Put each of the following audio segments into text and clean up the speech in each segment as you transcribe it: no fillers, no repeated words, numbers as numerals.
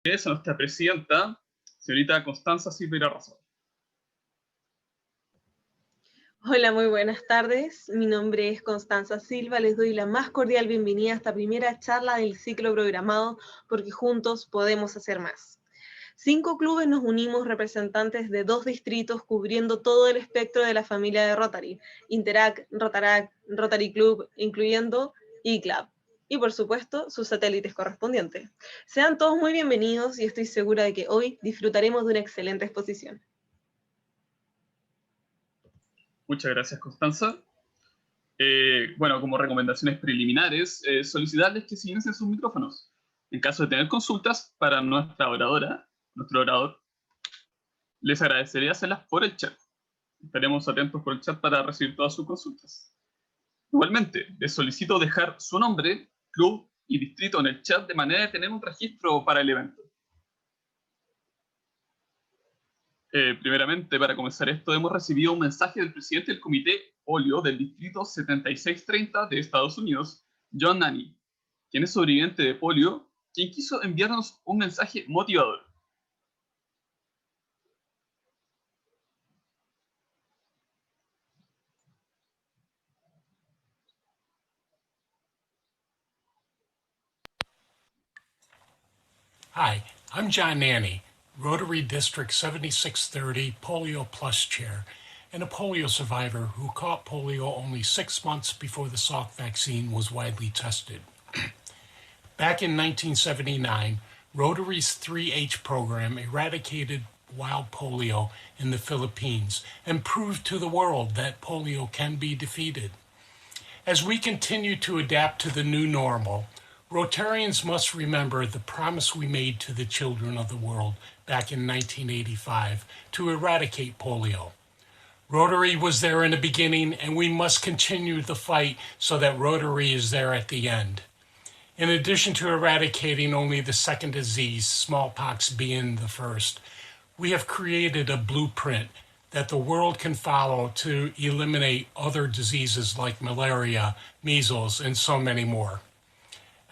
Es a nuestra presidenta, señorita Constanza Silveira Razón. Hola, muy buenas tardes. Mi nombre es Constanza Silva. Les doy la más cordial bienvenida a esta primera charla del ciclo programado Porque Juntos Podemos Hacer Más. 5 clubes nos unimos, representantes de 2 distritos, cubriendo todo el espectro de la familia de Rotary, Interact, Rotaract, Rotary Club, incluyendo eClub. Y por supuesto, sus satélites correspondientes. Sean todos muy bienvenidos y estoy segura de que hoy disfrutaremos de una excelente exposición. Muchas gracias, Constanza. Bueno, como recomendaciones preliminares, solicitarles que silencien sus micrófonos. En caso de tener consultas para nuestra oradora, nuestro orador, les agradecería hacerlas por el chat. Estaremos atentos por el chat para recibir todas sus consultas. Igualmente, les solicito dejar su nombre, club y distrito en el chat de manera de tener un registro para el evento. Primeramente, para comenzar esto, hemos recibido un mensaje del presidente del Comité Polio del Distrito 7630 de Estados Unidos, John Nanny, quien es sobreviviente de polio, quien quiso enviarnos un mensaje motivador. Hi, I'm John Nanny, Rotary District 7630 Polio Plus Chair, and a polio survivor who caught polio only 6 months before the Salk vaccine was widely tested. Back in 1979, Rotary's 3H program eradicated wild polio in the Philippines and proved to the world that polio can be defeated. As we continue to adapt to the new normal, Rotarians must remember the promise we made to the children of the world back in 1985 to eradicate polio. Rotary was there in the beginning, and we must continue the fight so that Rotary is there at the end. In addition to eradicating only the second disease, smallpox being the first, we have created a blueprint that the world can follow to eliminate other diseases like malaria, measles, and so many more.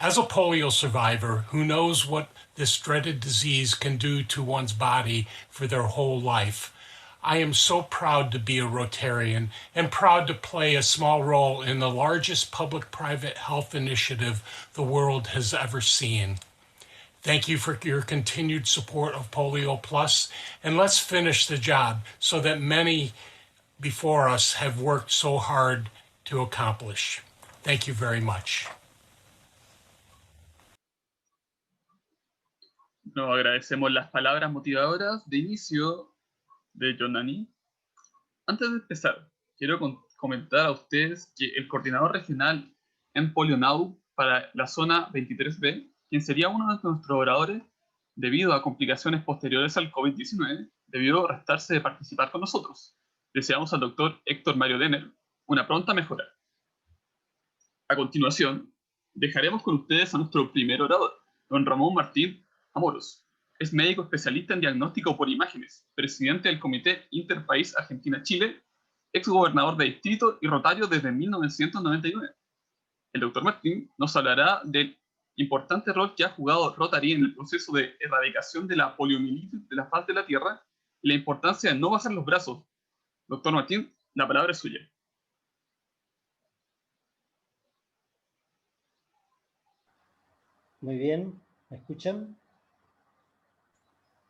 As a polio survivor who knows what this dreaded disease can do to one's body for their whole life, I am so proud to be a Rotarian and proud to play a small role in the largest public-private health initiative the world has ever seen. Thank you for your continued support of Polio Plus, and let's finish the job so that many before us have worked so hard to accomplish. Thank you very much. Nos agradecemos las palabras motivadoras de inicio de John Nanny. Antes de empezar, quiero comentar a ustedes que el coordinador regional en Polio Now para la zona 23B, quien sería uno de nuestros oradores, debido a complicaciones posteriores al COVID-19, debió restarse de participar con nosotros. Deseamos al doctor Héctor Mario Denner una pronta mejora. A continuación, dejaremos con ustedes a nuestro primer orador, don Ramón Martín Amoros. Es médico especialista en diagnóstico por imágenes, presidente del Comité Interpaís Argentina-Chile, exgobernador de distrito y rotario desde 1999. El doctor Martín nos hablará del importante rol que ha jugado Rotary en el proceso de erradicación de la poliomielitis de la faz de la Tierra y la importancia de no bajar los brazos. Doctor Martín, la palabra es suya. Muy bien, ¿me escuchan?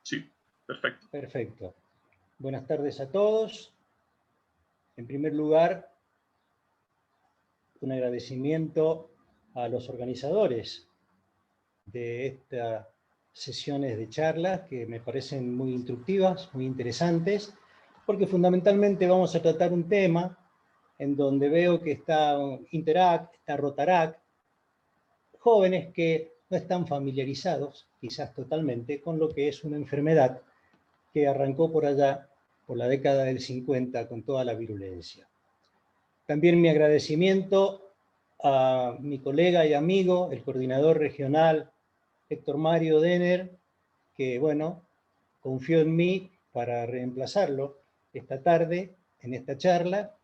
Sí, perfecto. Perfecto. Buenas tardes a todos. En primer lugar, un agradecimiento a los organizadores de estas sesiones de charlas que me parecen muy instructivas, muy interesantes, porque fundamentalmente vamos a tratar un tema en donde veo que está Interact, está Rotaract, jóvenes que no están familiarizados, quizás totalmente, con lo que es una enfermedad que arrancó por allá, por la década del 50, con toda la virulencia. También mi agradecimiento a mi colega y amigo, el coordinador regional Héctor Mario Denner, que, bueno, confió en mí para reemplazarlo esta tarde en esta charla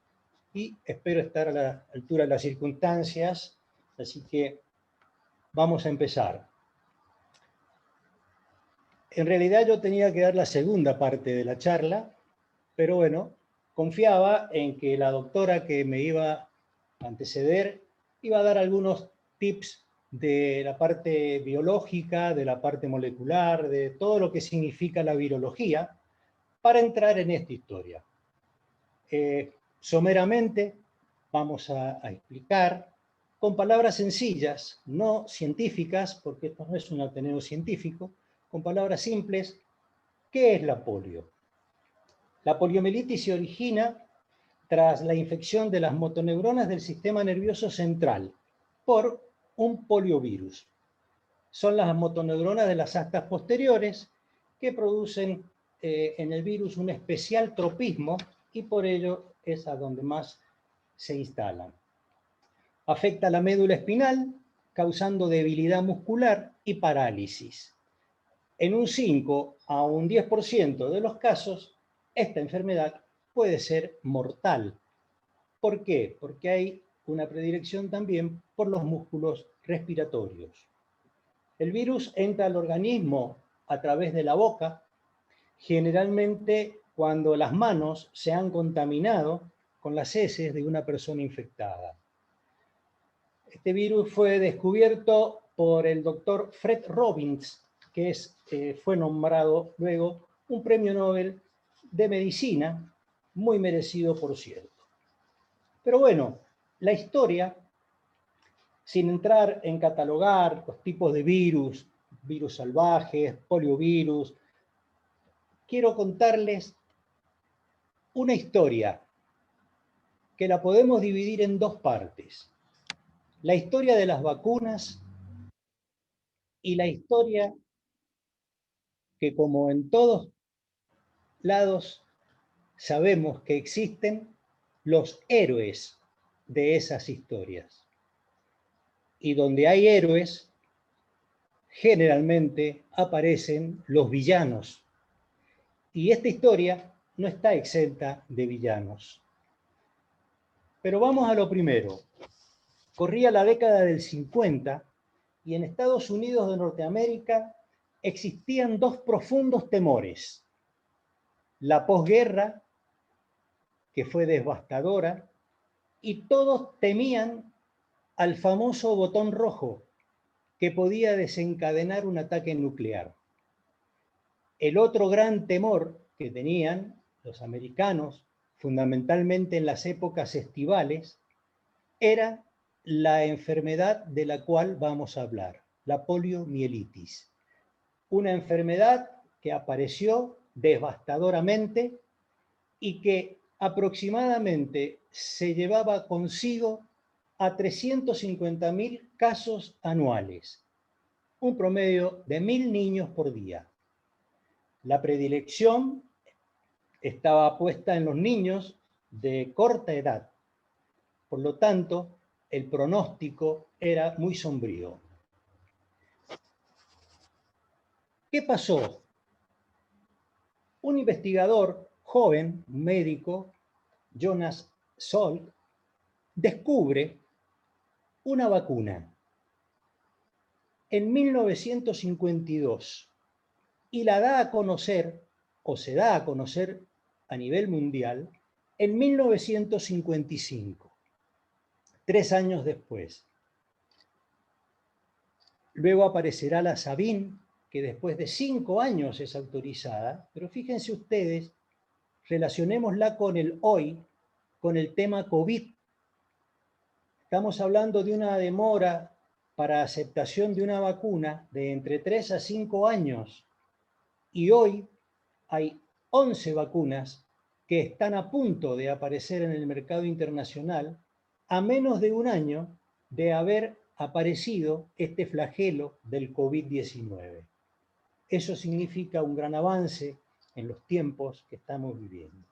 y espero estar a la altura de las circunstancias, así que vamos a empezar. En realidad yo tenía que dar la segunda parte de la charla, pero bueno, confiaba en que la doctora que me iba a anteceder iba a dar algunos tips de la parte biológica, de la parte molecular, de todo lo que significa la virología, para entrar en esta historia. Someramente vamos a explicar con palabras sencillas, no científicas, porque esto no es un ateneo científico, con palabras simples, ¿qué es la polio? La poliomielitis se origina tras la infección de las motoneuronas del sistema nervioso central por un poliovirus. Son las motoneuronas de las astas posteriores que producen en el virus un especial tropismo y por ello es a donde más se instalan. Afecta la médula espinal, causando debilidad muscular y parálisis. En un 5 a un 10% de los casos, esta enfermedad puede ser mortal. ¿Por qué? Porque hay una predilección también por los músculos respiratorios. El virus entra al organismo a través de la boca, generalmente cuando las manos se han contaminado con las heces de una persona infectada. Este virus fue descubierto por el doctor Fred Robbins, que fue nombrado luego un premio Nobel de Medicina, muy merecido por cierto. Pero bueno, la historia, sin entrar en catalogar los tipos de virus, virus salvajes, poliovirus, quiero contarles una historia que la podemos dividir en dos partes. La historia de las vacunas y la historia que, como en todos lados, sabemos que existen los héroes de esas historias. Y donde hay héroes, generalmente aparecen los villanos. Y esta historia no está exenta de villanos. Pero vamos a lo primero. Corría la década del 50 y en Estados Unidos de Norteamérica existían dos profundos temores. La posguerra, que fue devastadora, y todos temían al famoso botón rojo, que podía desencadenar un ataque nuclear. El otro gran temor que tenían los americanos, fundamentalmente en las épocas estivales, era la enfermedad de la cual vamos a hablar, la poliomielitis. Una enfermedad que apareció devastadoramente y que aproximadamente se llevaba consigo a 350.000 casos anuales, un promedio de 1.000 niños por día. La predilección estaba puesta en los niños de corta edad. Por lo tanto, el pronóstico era muy sombrío. ¿Qué pasó? Un investigador joven, un médico, Jonas Salk, descubre una vacuna en 1952 y la da a conocer, o se da a conocer a nivel mundial, en 1955, 3 años después. Luego aparecerá la Sabin, que después de 5 años es autorizada, pero fíjense ustedes, relacionémosla con el hoy, con el tema COVID. Estamos hablando de una demora para aceptación de una vacuna de entre 3 a 5 años. Y hoy hay 11 vacunas que están a punto de aparecer en el mercado internacional a menos de un año de haber aparecido este flagelo del COVID-19. Eso significa un gran avance en los tiempos que estamos viviendo.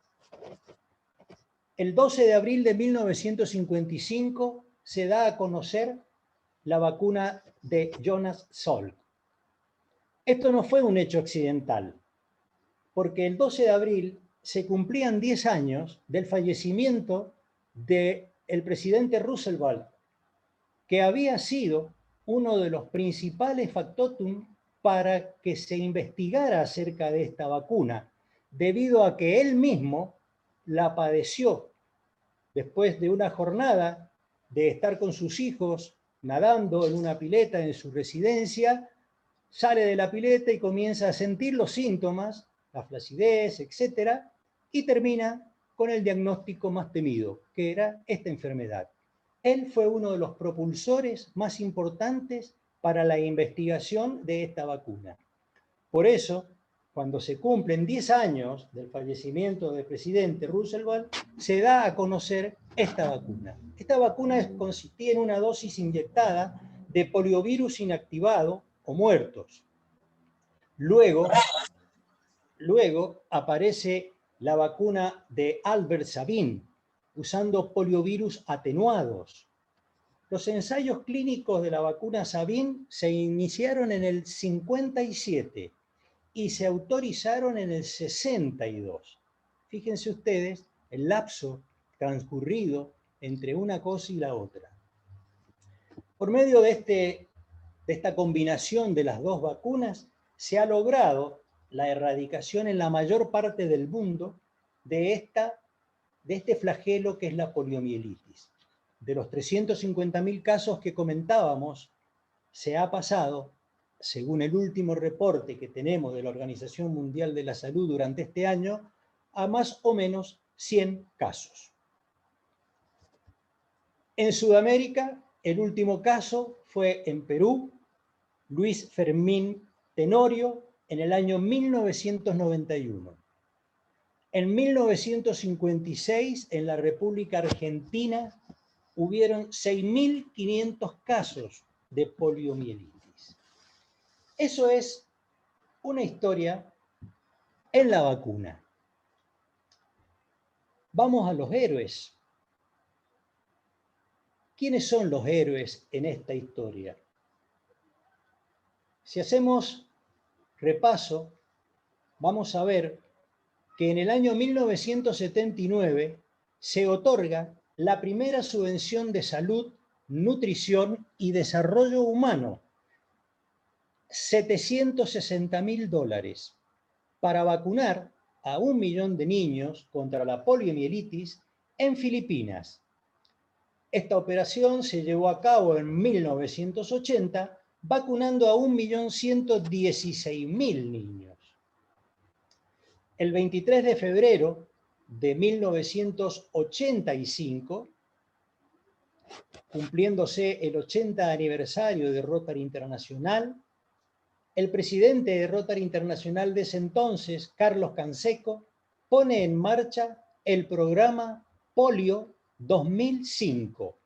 El 12 de abril de 1955 se da a conocer la vacuna de Jonas Salk. Esto no fue un hecho accidental, porque el 12 de abril se cumplían 10 años del fallecimiento del presidente Roosevelt, que había sido uno de los principales factotum para que se investigara acerca de esta vacuna, debido a que él mismo la padeció después de una jornada de estar con sus hijos nadando en una pileta en su residencia. Sale de la pileta y comienza a sentir los síntomas, la flacidez, etc., y termina con el diagnóstico más temido, que era esta enfermedad. Él fue uno de los propulsores más importantes para la investigación de esta vacuna. Por eso, cuando se cumplen 10 años del fallecimiento del presidente Roosevelt, se da a conocer esta vacuna. Esta vacuna consistía en una dosis inyectada de poliovirus inactivado o muertos. Luego aparece la vacuna de Albert Sabin, usando poliovirus atenuados. Los ensayos clínicos de la vacuna Sabin se iniciaron en el 57 y se autorizaron en el 62. Fíjense ustedes el lapso transcurrido entre una cosa y la otra. Por medio de esta combinación de las dos vacunas, se ha logrado la erradicación en la mayor parte del mundo de este flagelo que es la poliomielitis. De los 350.000 casos que comentábamos, se ha pasado, según el último reporte que tenemos de la Organización Mundial de la Salud durante este año, a más o menos 100 casos. En Sudamérica, el último caso fue en Perú, Luis Fermín Tenorio, en el año 1991. En 1956, en la República Argentina, hubieron 6.500 casos de poliomielitis. Eso es una historia en la vacuna. Vamos a los héroes. ¿Quiénes son los héroes en esta historia? Si hacemos repaso, vamos a ver que en el año 1979 se otorga la primera subvención de salud, nutrición y desarrollo humano, $760.000, para vacunar a 1 millón de niños contra la poliomielitis en Filipinas. Esta operación se llevó a cabo en 1980, vacunando a 1.116.000 niños. El 23 de febrero de 1985, cumpliéndose el 80 aniversario de Rotary Internacional, el presidente de Rotary Internacional de ese entonces, Carlos Canseco, pone en marcha el programa Polio 2005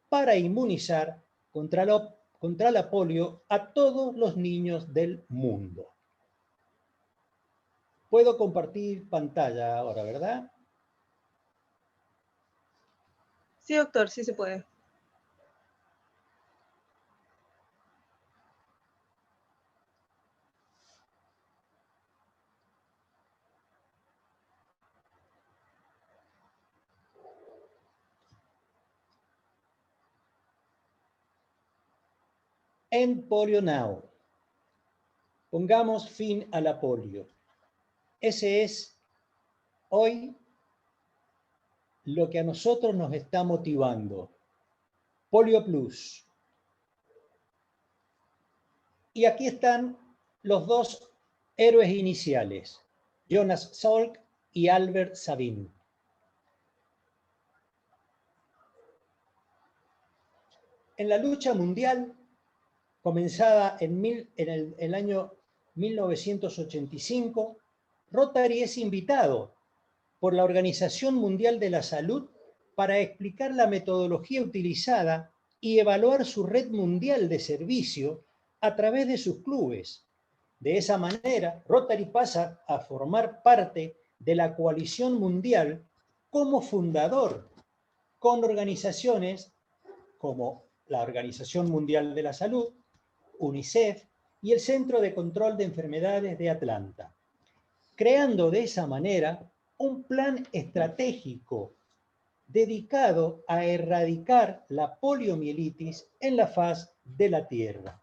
para inmunizar contra la polio a todos los niños del mundo. Puedo compartir pantalla ahora, ¿verdad? Sí, doctor, sí se puede. En Polio Now. Pongamos fin a la polio. Ese es hoy lo que a nosotros nos está motivando. Polio Plus. Y aquí están los dos héroes iniciales, Jonas Salk y Albert Sabin. En la lucha mundial, comenzada en el año 1985, Rotary es invitado por la Organización Mundial de la Salud para explicar la metodología utilizada y evaluar su red mundial de servicio a través de sus clubes. De esa manera, Rotary pasa a formar parte de la coalición mundial como fundador, con organizaciones como la Organización Mundial de la Salud, UNICEF y el Centro de Control de Enfermedades de Atlanta, creando de esa manera un plan estratégico dedicado a erradicar la poliomielitis en la faz de la Tierra.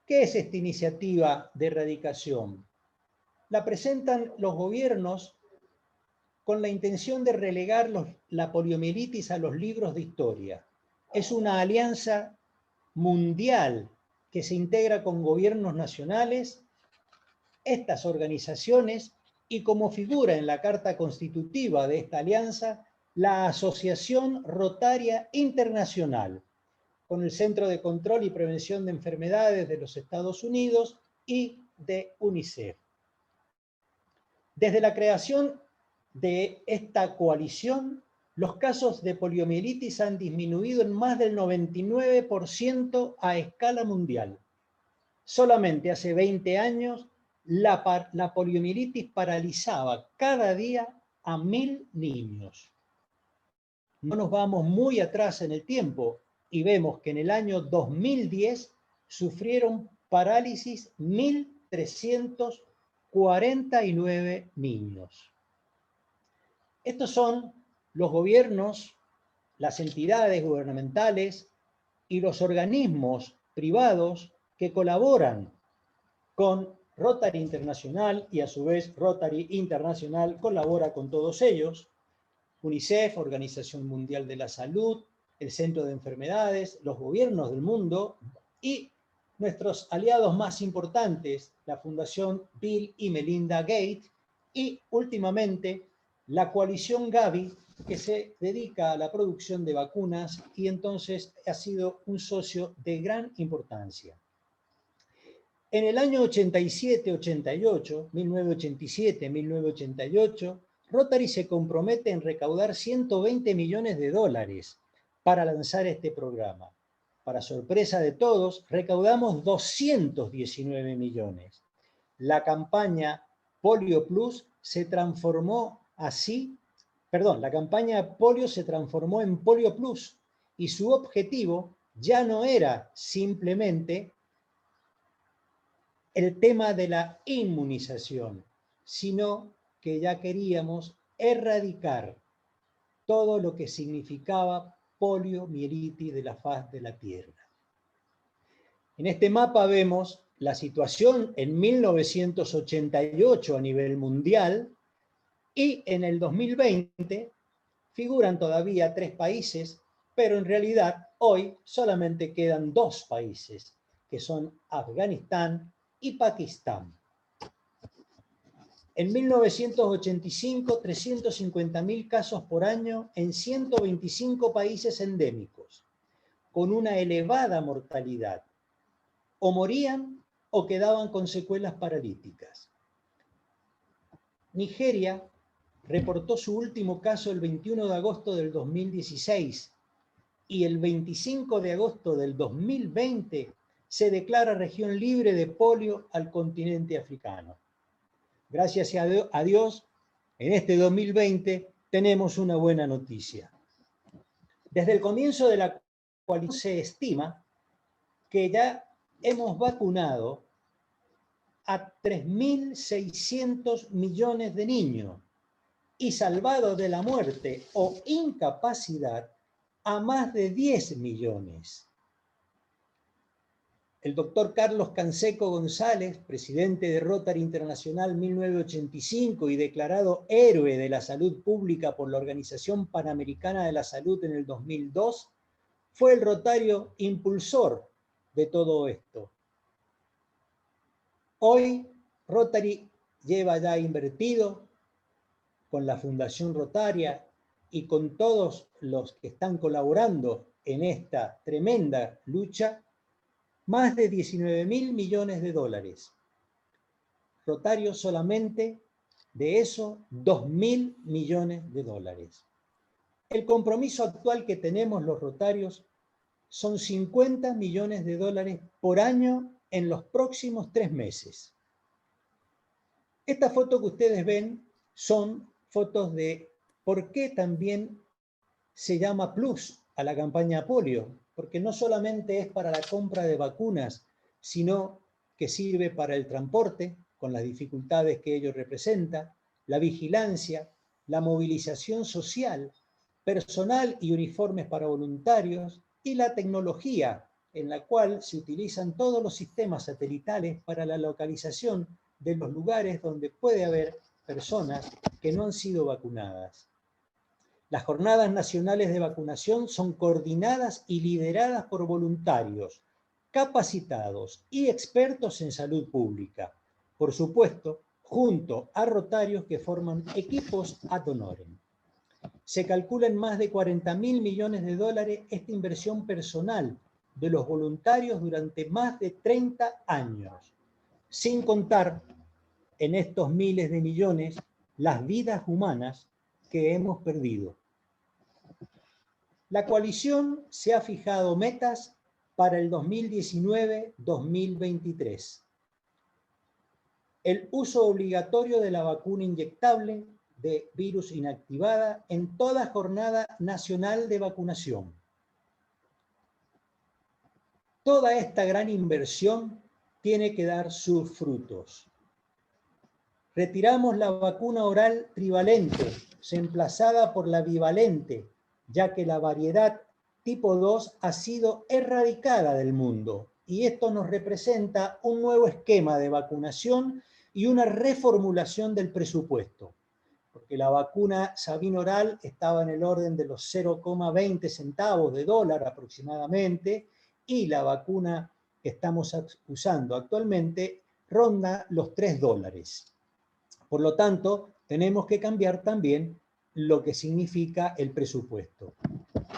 ¿Qué es esta iniciativa de erradicación? La presentan los gobiernos con la intención de relegar la poliomielitis a los libros de historia. Es una alianza mundial que se integra con gobiernos nacionales, estas organizaciones, y como figura en la Carta Constitutiva de esta alianza, la Asociación Rotaria Internacional, con el Centro de Control y Prevención de Enfermedades de los Estados Unidos y de UNICEF. Desde la creación de esta coalición, los casos de poliomielitis han disminuido en más del 99% a escala mundial. Solamente hace 20 años, la poliomielitis paralizaba cada día a 1000 niños. No nos vamos muy atrás en el tiempo y vemos que en el año 2010 sufrieron parálisis 1.349 niños. Estos son los gobiernos, las entidades gubernamentales y los organismos privados que colaboran con Rotary Internacional, y a su vez Rotary Internacional colabora con todos ellos: UNICEF, Organización Mundial de la Salud, el Centro de Enfermedades, los gobiernos del mundo y nuestros aliados más importantes, la Fundación Bill y Melinda Gates, y últimamente la coalición Gavi, que se dedica a la producción de vacunas y entonces ha sido un socio de gran importancia. En el año 87-88, 1987-1988, Rotary se compromete en recaudar $120 millones para lanzar este programa. Para sorpresa de todos, recaudamos 219 millones. La campaña Polio Plus se transformó la campaña Polio se transformó en Polio Plus, y su objetivo ya no era simplemente el tema de la inmunización, sino que ya queríamos erradicar todo lo que significaba poliomielitis de la faz de la Tierra. En este mapa vemos la situación en 1988 a nivel mundial, y en el 2020 figuran todavía 3 países, pero en realidad hoy solamente quedan 2 países, que son Afganistán y Pakistán. En 1985, 350.000 casos por año en 125 países endémicos, con una elevada mortalidad. O morían o quedaban con secuelas paralíticas. Nigeria reportó su último caso el 21 de agosto del 2016 y el 25 de agosto del 2020 se declara región libre de polio al continente africano. Gracias a Dios, en este 2020 tenemos una buena noticia. Desde el comienzo de la coalición se estima que ya hemos vacunado a 3.600 millones de niños y salvado de la muerte o incapacidad a más de 10 millones. El doctor Carlos Canseco González, presidente de Rotary Internacional 1985 y declarado héroe de la salud pública por la Organización Panamericana de la Salud en el 2002, fue el rotario impulsor de todo esto. Hoy Rotary lleva ya invertido con la Fundación Rotaria y con todos los que están colaborando en esta tremenda lucha, más de $19.000 millones. Rotario solamente de eso, $2.000 millones. El compromiso actual que tenemos los rotarios son $50 millones por año en los próximos 3 meses. Esta foto que ustedes ven son fotos de por qué también se llama Plus a la campaña polio, porque no solamente es para la compra de vacunas, sino que sirve para el transporte, con las dificultades que ello representa, la vigilancia, la movilización social, personal y uniformes para voluntarios, y la tecnología en la cual se utilizan todos los sistemas satelitales para la localización de los lugares donde puede haber personas que no han sido vacunadas. Las jornadas nacionales de vacunación son coordinadas y lideradas por voluntarios, capacitados y expertos en salud pública. Por supuesto, junto a rotarios que forman equipos ad honorem. Se calcula en más de 40.000 millones de dólares esta inversión personal de los voluntarios durante más de 30 años, sin contar en estos miles de millones las vidas humanas que hemos perdido. La coalición se ha fijado metas para el 2019-2023. El uso obligatorio de la vacuna inyectable de virus inactivada en toda jornada nacional de vacunación. Toda esta gran inversión tiene que dar sus frutos. Retiramos la vacuna oral trivalente, reemplazada por la bivalente, ya que la variedad tipo 2 ha sido erradicada del mundo, y esto nos representa un nuevo esquema de vacunación y una reformulación del presupuesto, porque la vacuna Sabin oral estaba en el orden de los 0,20 centavos de dólar aproximadamente, y la vacuna que estamos usando actualmente ronda los 3 dólares. Por lo tanto, tenemos que cambiar también lo que significa el presupuesto.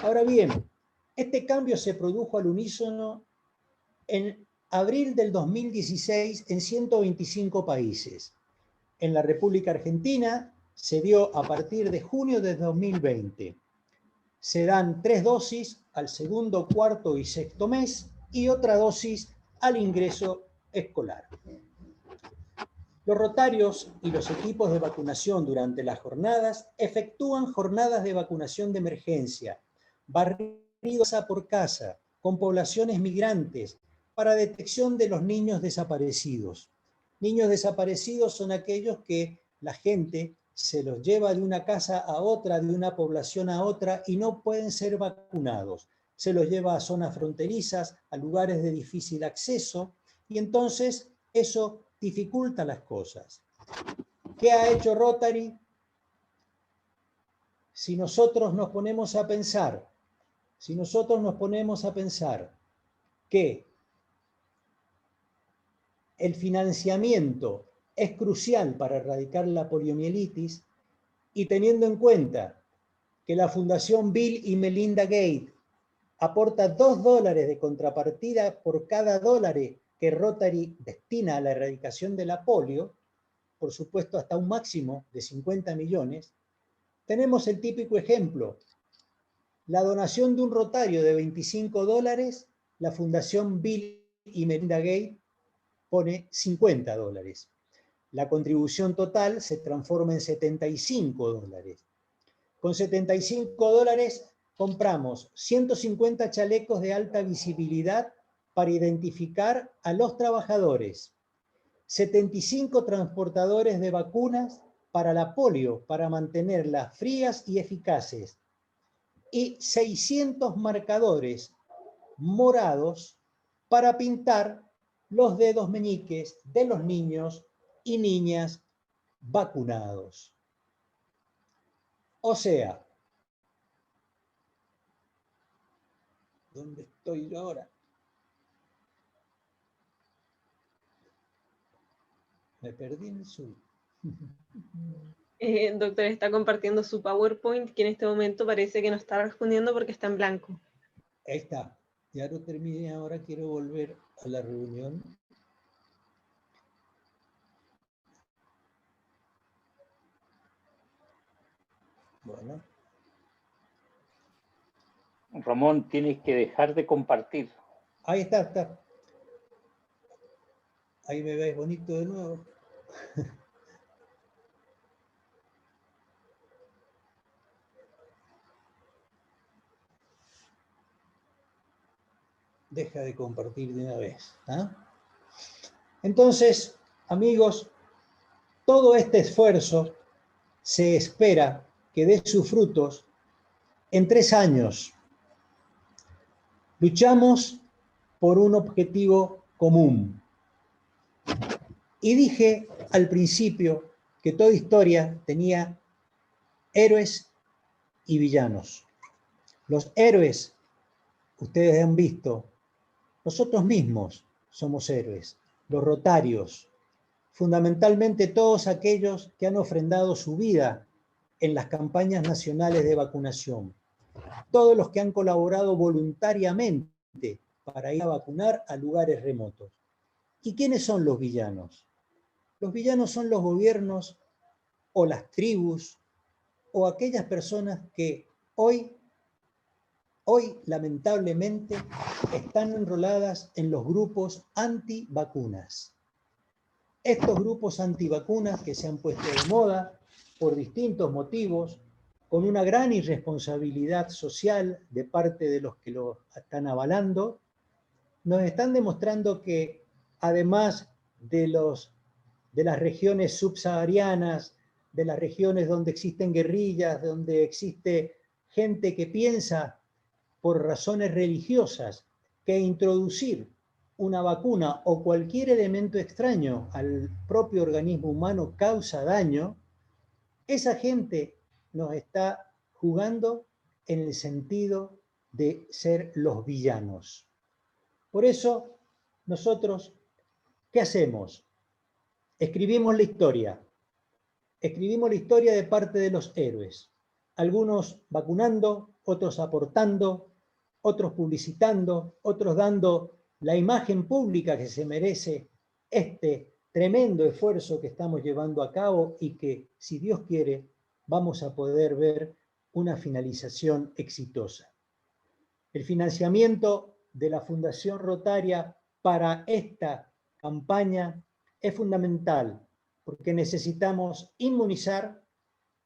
Ahora bien, este cambio se produjo al unísono en abril del 2016 en 125 países. En la República Argentina se dio a partir de junio de 2020. Se dan 3 dosis al segundo, cuarto y sexto mes y otra dosis al ingreso escolar. Los rotarios y los equipos de vacunación durante las jornadas efectúan jornadas de vacunación de emergencia, barridos casa por casa, con poblaciones migrantes, para detección de los niños desaparecidos. Niños desaparecidos son aquellos que la gente se los lleva de una casa a otra, de una población a otra, y no pueden ser vacunados. Se los lleva a zonas fronterizas, a lugares de difícil acceso, y entonces eso dificulta las cosas. ¿Qué ha hecho Rotary? Si nosotros nos ponemos a pensar que el financiamiento es crucial para erradicar la poliomielitis, y teniendo en cuenta que la Fundación Bill y Melinda Gates aporta 2 dólares de contrapartida por cada dólar que Rotary destina a la erradicación de la polio, por supuesto hasta un máximo de 50 millones, tenemos el típico ejemplo. La donación de un rotario de 25 dólares, la Fundación Bill y Melinda Gates pone 50 dólares. La contribución total se transforma en 75 dólares. Con 75 dólares compramos 150 chalecos de alta visibilidad para identificar a los trabajadores, 75 transportadores de vacunas para la polio, para mantenerlas frías y eficaces, y 600 marcadores morados para pintar los dedos meñiques de los niños y niñas vacunados. O sea, ¿dónde estoy yo ahora? Me perdí en el Zoom. Doctor, está compartiendo su PowerPoint, que en este momento parece que no está respondiendo porque está en blanco. Ahí está. Ya lo terminé, ahora quiero volver a la reunión. Bueno. Ramón, tienes que dejar de compartir. Ahí está. Ahí me ves bonito de nuevo. Deja de compartir de una vez. ¿Ah? Entonces, amigos, todo este esfuerzo se espera que dé sus frutos en 3 años. Luchamos por un objetivo común. Y dije al principio que toda historia tenía héroes y villanos. Los héroes, ustedes han visto, nosotros mismos somos héroes, los rotarios, fundamentalmente todos aquellos que han ofrendado su vida en las campañas nacionales de vacunación, todos los que han colaborado voluntariamente para ir a vacunar a lugares remotos. ¿Y quiénes son los villanos? Los villanos son los gobiernos o las tribus o aquellas personas que hoy lamentablemente están enroladas en los grupos antivacunas. Estos grupos antivacunas que se han puesto de moda por distintos motivos, con una gran irresponsabilidad social de parte de los que lo están avalando, nos están demostrando que además de las regiones subsaharianas, de las regiones donde existen guerrillas, donde existe gente que piensa por razones religiosas que introducir una vacuna o cualquier elemento extraño al propio organismo humano causa daño, esa gente nos está jugando en el sentido de ser los villanos. Por eso, nosotros, ¿qué hacemos? Escribimos la historia de parte de los héroes, algunos vacunando, otros aportando, otros publicitando, otros dando la imagen pública que se merece este tremendo esfuerzo que estamos llevando a cabo y que, si Dios quiere, vamos a poder ver una finalización exitosa. El financiamiento de la Fundación Rotaria para esta campaña es fundamental porque necesitamos inmunizar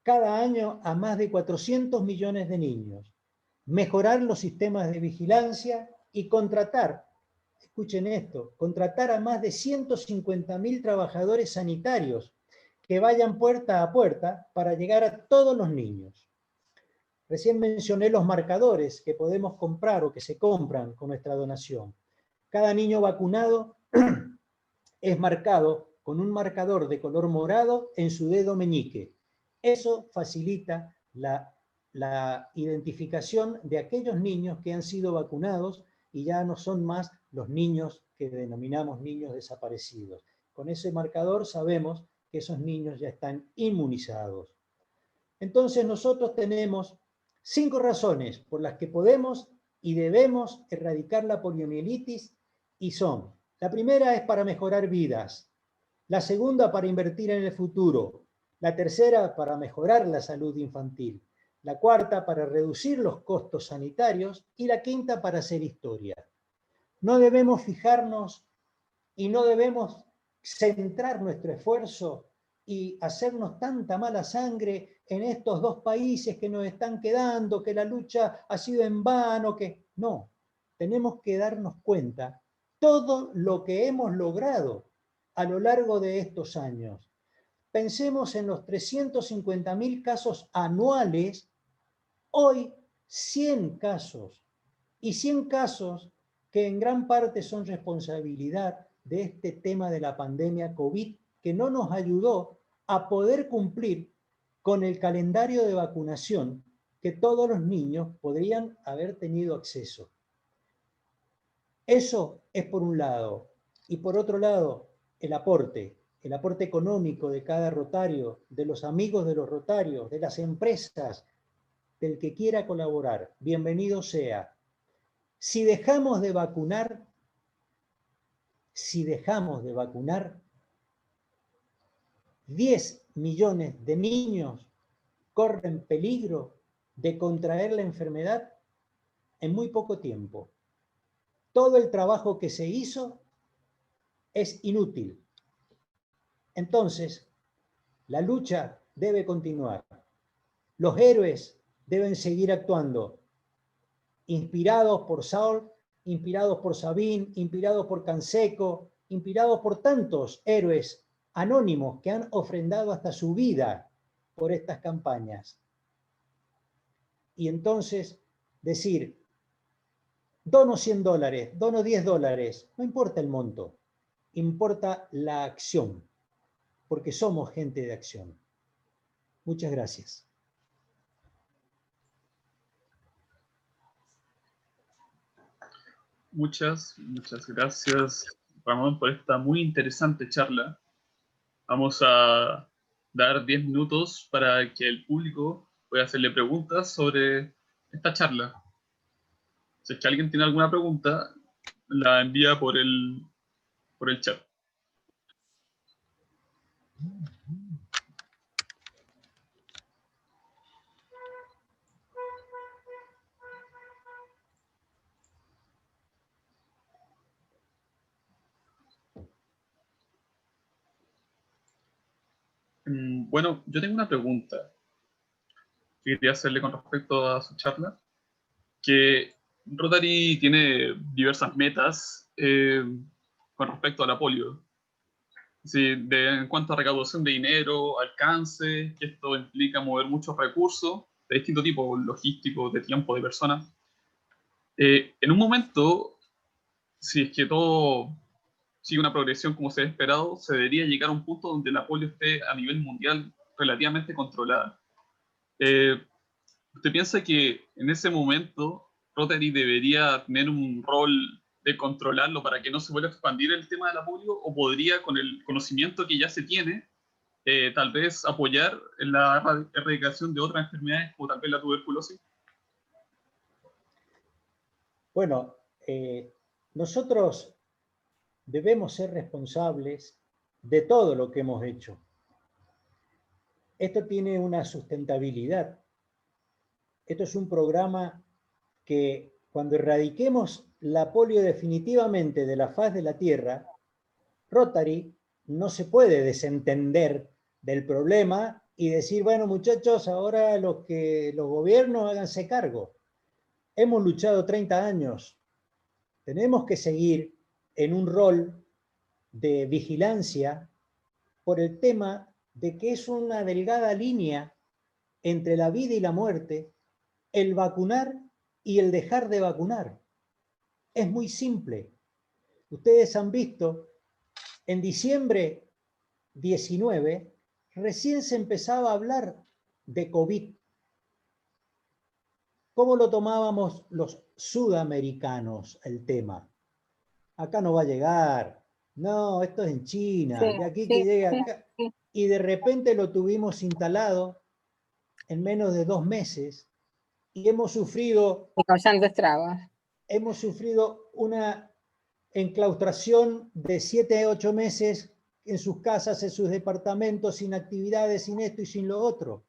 cada año a más de 400 millones de niños, mejorar los sistemas de vigilancia y contratar, escuchen esto, contratar a más de 150.000 trabajadores sanitarios que vayan puerta a puerta para llegar a todos los niños. Recién mencioné los marcadores que podemos comprar o que se compran con nuestra donación. Cada niño vacunado es marcado con un marcador de color morado en su dedo meñique. Eso facilita la identificación de aquellos niños que han sido vacunados y ya no son más los niños que denominamos niños desaparecidos. Con ese marcador sabemos que esos niños ya están inmunizados. Entonces nosotros tenemos 5 razones por las que podemos y debemos erradicar la poliomielitis y son: la primera es para mejorar vidas, la segunda para invertir en el futuro, la tercera para mejorar la salud infantil, la cuarta para reducir los costos sanitarios y la quinta para hacer historia. No debemos fijarnos y no debemos centrar nuestro esfuerzo y hacernos tanta mala sangre en estos 2 países que nos están quedando, que la lucha ha sido en vano, que no. Tenemos que darnos cuenta todo lo que hemos logrado a lo largo de estos años. Pensemos en los 350.000 casos anuales, hoy 100 casos, y 100 casos que en gran parte son responsabilidad de este tema de la pandemia COVID, que no nos ayudó a poder cumplir con el calendario de vacunación que todos los niños podrían haber tenido acceso. Eso es por un lado. Y por otro lado, el aporte económico de cada rotario, de los amigos de los rotarios, de las empresas, del que quiera colaborar, bienvenido sea. Si dejamos de vacunar, 10 millones de niños corren peligro de contraer la enfermedad en muy poco tiempo. Todo el trabajo que se hizo es inútil. Entonces, la lucha debe continuar. Los héroes deben seguir actuando, inspirados por Saul, inspirados por Sabine, inspirados por Canseco, inspirados por tantos héroes anónimos que han ofrendado hasta su vida por estas campañas. Y entonces decir, dono $100, dono $10, no importa el monto, importa la acción, porque somos gente de acción. Muchas gracias. Muchas gracias, Ramón, por esta muy interesante charla. Vamos a dar 10 minutos para que el público pueda hacerle preguntas sobre esta charla. Si es que alguien tiene alguna pregunta, la envía por el chat. Bueno, yo tengo una pregunta que quería hacerle con respecto a su charla, que Rotary tiene diversas metas con respecto a la polio. Sí, en cuanto a recaudación de dinero, alcance, que esto implica mover muchos recursos de distinto tipo, logísticos, de tiempo, de personas. En un momento, si es que todo sigue una progresión como se ha esperado, se debería llegar a un punto donde la polio esté a nivel mundial relativamente controlada. ¿Usted piensa que en ese momento Rotary debería tener un rol de controlarlo para que no se vuelva a expandir el tema de la polio, o podría, con el conocimiento que ya se tiene, tal vez apoyar en la erradicación de otras enfermedades, como tal vez la tuberculosis? Bueno, nosotros debemos ser responsables de todo lo que hemos hecho. Esto tiene una sustentabilidad. Esto es un programa que cuando erradiquemos la polio definitivamente de la faz de la Tierra, Rotary no se puede desentender del problema y decir, bueno, muchachos, ahora los gobiernos háganse cargo. Hemos luchado 30 años. Tenemos que seguir en un rol de vigilancia por el tema de que es una delgada línea entre la vida y la muerte, el vacunar y el dejar de vacunar. Es muy simple. Ustedes han visto, en diciembre 19, recién se empezaba a hablar de COVID. ¿Cómo lo tomábamos los sudamericanos el tema? Acá no va a llegar. No, esto es en China, Sí, de aquí sí, que llegue acá. sí. Y de repente lo tuvimos instalado en menos de 2 meses y hemos sufrido Y causando estragos. una enclaustración de 7 a 8 meses en sus casas, en sus departamentos, sin actividades, sin esto y sin lo otro.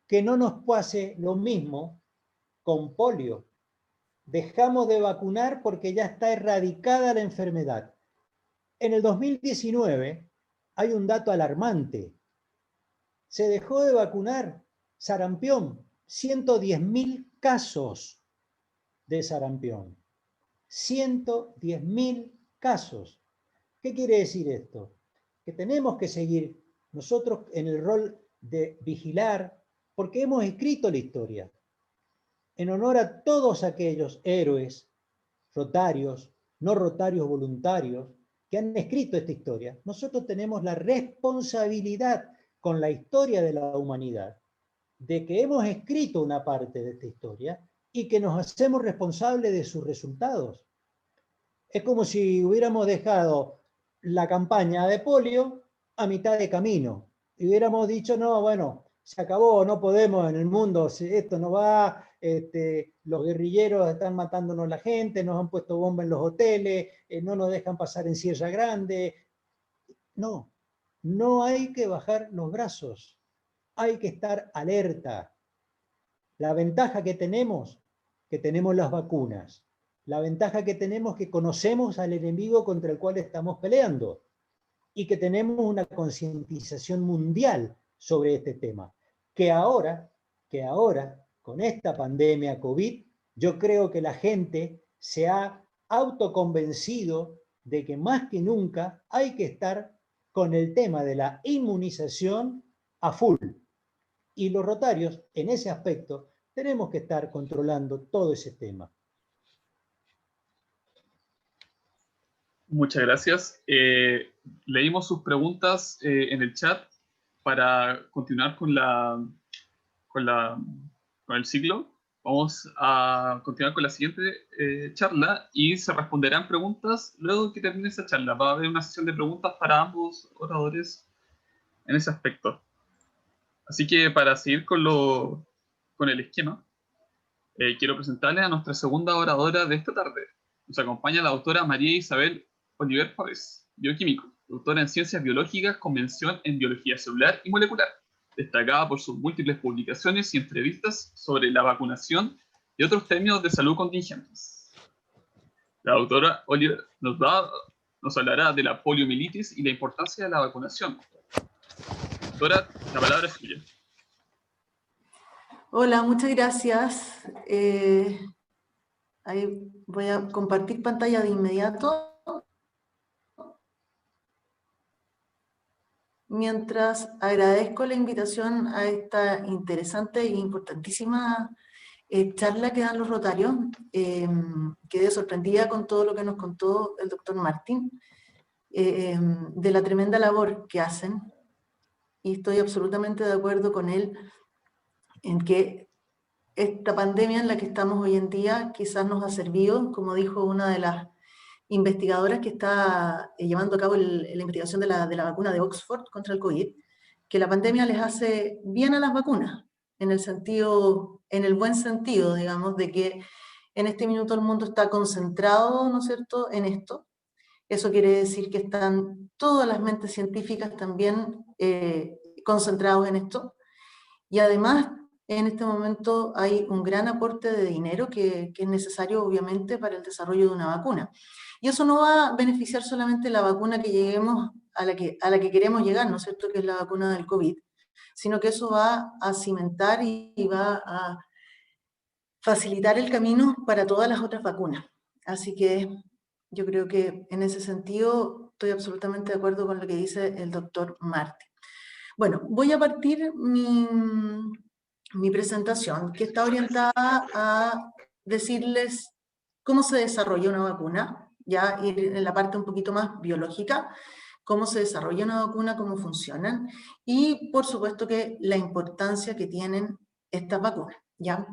Que no nos pase lo mismo con polio. Dejamos de vacunar porque ya está erradicada la enfermedad. En el 2019 hay un dato alarmante. Se dejó de vacunar sarampión, 110.000 casos de sarampión. 110.000 casos. ¿Qué quiere decir esto? Que tenemos que seguir nosotros en el rol de vigilar, porque hemos escrito la historia en honor a todos aquellos héroes, rotarios, no rotarios voluntarios, que han escrito esta historia. Nosotros tenemos la responsabilidad con la historia de la humanidad, de que hemos escrito una parte de esta historia y que nos hacemos responsables de sus resultados. Es como si hubiéramos dejado la campaña de polio a mitad de camino y hubiéramos dicho, no, bueno, se acabó, no podemos en el mundo, esto no va, los guerrilleros están matándonos la gente, nos han puesto bombas en los hoteles, no nos dejan pasar en Sierra Grande. No, no hay que bajar los brazos, hay que estar alerta. La ventaja que tenemos las vacunas. La ventaja que tenemos que conocemos al enemigo contra el cual estamos peleando y que tenemos una concientización mundial sobre este tema. Que ahora, con esta pandemia COVID, yo creo que la gente se ha autoconvencido de que más que nunca hay que estar con el tema de la inmunización a full. Y los rotarios, en ese aspecto, tenemos que estar controlando todo ese tema. Muchas gracias. Leímos sus preguntas en el chat para continuar con el ciclo. Vamos a continuar con la siguiente charla y se responderán preguntas luego que termine esa charla. Va a haber una sesión de preguntas para ambos oradores en ese aspecto. Así que para seguir con el esquema, quiero presentarles a nuestra segunda oradora de esta tarde. Nos acompaña la doctora María Isabel Oliver Pávez, bioquímico, doctora en ciencias biológicas con mención en biología celular y molecular, destacada por sus múltiples publicaciones y entrevistas sobre la vacunación y otros términos de salud contingentes. La doctora Oliver nos hablará de la poliomielitis y la importancia de la vacunación. Doctora, la palabra es suya. Hola, muchas gracias. Ahí voy a compartir pantalla de inmediato. Mientras agradezco la invitación a esta interesante e importantísima charla que dan los Rotarios, quedé sorprendida con todo lo que nos contó el doctor Martín, de la tremenda labor que hacen, y estoy absolutamente de acuerdo con él en que esta pandemia en la que estamos hoy en día quizás nos ha servido, como dijo una de las investigadoras que está llevando a cabo la investigación de la vacuna de Oxford contra el COVID, que la pandemia les hace bien a las vacunas, en el buen sentido, digamos, de que en este minuto el mundo está concentrado, ¿no es cierto?, en esto. Eso quiere decir que están todas las mentes científicas también concentrados en esto, y además en este momento hay un gran aporte de dinero que es necesario obviamente para el desarrollo de una vacuna. Y eso no va a beneficiar solamente la vacuna que lleguemos a la que queremos llegar, ¿no es cierto?, que es la vacuna del COVID, sino que eso va a cimentar y va a facilitar el camino para todas las otras vacunas. Así que yo creo que en ese sentido estoy absolutamente de acuerdo con lo que dice el doctor Martín. Bueno, voy a partir mi presentación, que está orientada a decirles cómo se desarrolla una vacuna, ya ir en la parte un poquito más biológica, cómo se desarrolla una vacuna, cómo funcionan, y por supuesto que la importancia que tienen estas vacunas, ¿ya?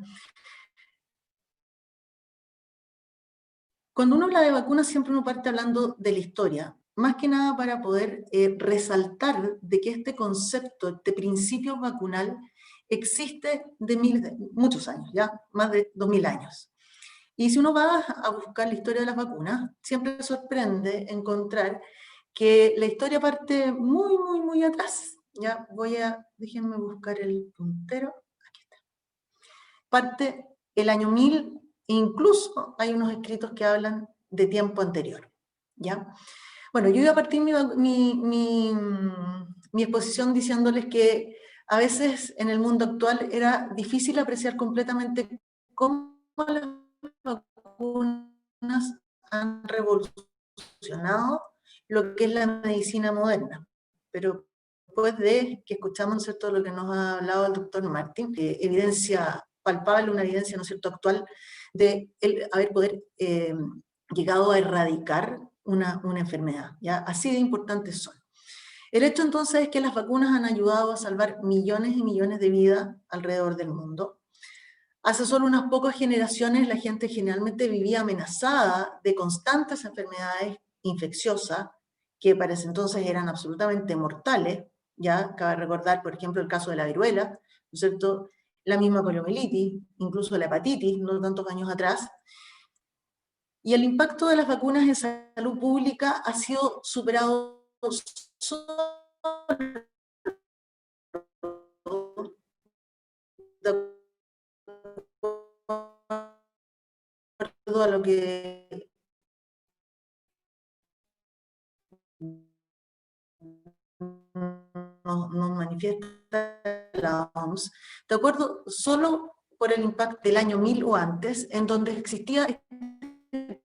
Cuando uno habla de vacunas siempre uno parte hablando de la historia, más que nada para poder resaltar de que este concepto, este principio vacunal, existe de muchos años, ya más de 2000 años. Y si uno va a buscar la historia de las vacunas, siempre sorprende encontrar que la historia parte muy, muy, muy atrás. Ya déjenme buscar el puntero, aquí está. Parte el año 1000, e incluso hay unos escritos que hablan de tiempo anterior, ¿ya? Bueno, yo voy a partir mi exposición diciéndoles que a veces en el mundo actual era difícil apreciar completamente cómo las vacunas han revolucionado lo que es la medicina moderna. Pero después de que escuchamos, ¿cierto?, lo que nos ha hablado el doctor Martín, evidencia palpable, una evidencia, ¿no es cierto?, actual de haber llegado a erradicar una enfermedad, ¿ya? Así de importantes son. El hecho entonces es que las vacunas han ayudado a salvar millones y millones de vidas alrededor del mundo. Hace solo unas pocas generaciones la gente generalmente vivía amenazada de constantes enfermedades infecciosas que para ese entonces eran absolutamente mortales, ya cabe recordar por ejemplo el caso de la viruela, ¿no es cierto?, la misma poliomielitis, incluso la hepatitis, no tantos años atrás. Y el impacto de las vacunas en salud pública ha sido superado solo de acuerdo a lo que nos manifiesta la OMS, de acuerdo solo por el impacto del año 1000 o antes, en donde existía este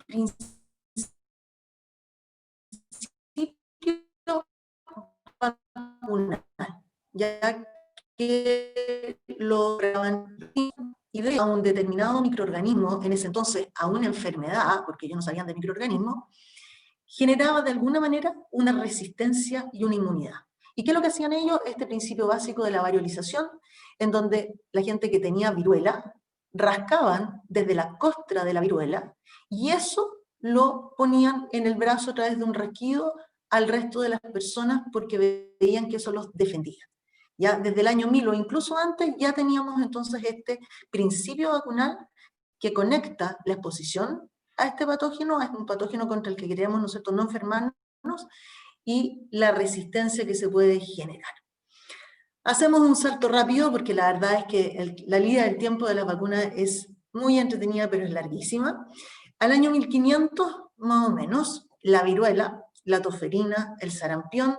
principio vacunal, ya que lograban ir a un determinado microorganismo, en ese entonces a una enfermedad, porque ellos no sabían de microorganismos, generaba de alguna manera una resistencia y una inmunidad. ¿Y qué es lo que hacían ellos? Este principio básico de la variolización, en donde la gente que tenía viruela rascaban desde la costra de la viruela y eso lo ponían en el brazo a través de un rasquido al resto de las personas porque veían que eso los defendía. Ya desde el año 1000 o incluso antes ya teníamos entonces este principio vacunal que conecta la exposición a este patógeno, a un patógeno contra el que queremos nosotros no enfermarnos, y la resistencia que se puede generar. Hacemos un salto rápido porque la verdad es que la línea del tiempo de las vacunas es muy entretenida, pero es larguísima. Al año 1500, más o menos, la viruela, la tosferina, el sarampión,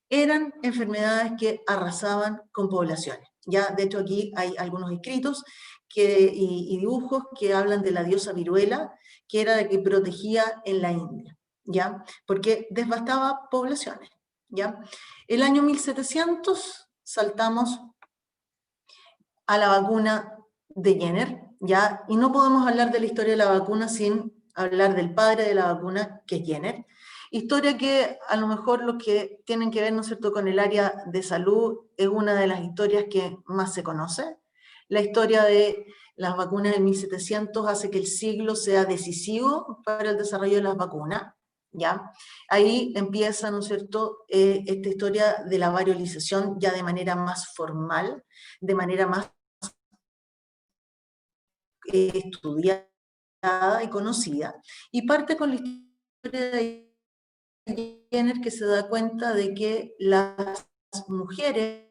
eran enfermedades que arrasaban con poblaciones. Ya, de hecho, aquí hay algunos escritos y dibujos que hablan de la diosa viruela, que era la que protegía en la India, ¿ya? Porque devastaba poblaciones, ¿ya? El año 1700 saltamos a la vacuna de Jenner, ¿ya? Y no podemos hablar de la historia de la vacuna sin hablar del padre de la vacuna, que es Jenner. Historia que a lo mejor los que tienen que ver, ¿no es cierto?, con el área de salud, es una de las historias que más se conoce. La historia de las vacunas en 1700 hace que el siglo sea decisivo para el desarrollo de las vacunas, ¿ya? Ahí empieza, ¿no es cierto?, esta historia de la variolización ya de manera más formal, de manera más estudiada y conocida, y parte con la historia de Jenner, que se da cuenta de que las mujeres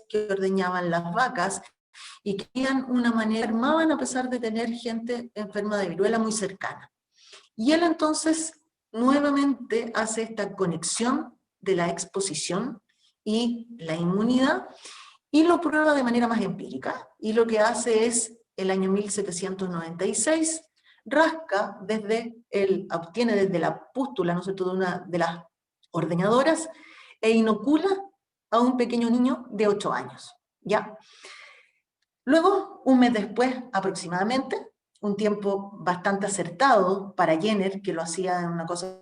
que ordeñaban las vacas y que tenían una manera, enfermaban a pesar de tener gente enferma de viruela muy cercana. Y él entonces nuevamente hace esta conexión de la exposición y la inmunidad, y lo prueba de manera más empírica, y lo que hace es, el año 1796, obtiene desde la pústula, ¿no es cierto?, de una de las ordeñadoras, e inocula a un pequeño niño de 8 años, ¿ya? Luego, un mes después aproximadamente, un tiempo bastante acertado para Jenner, que lo hacía en una cosa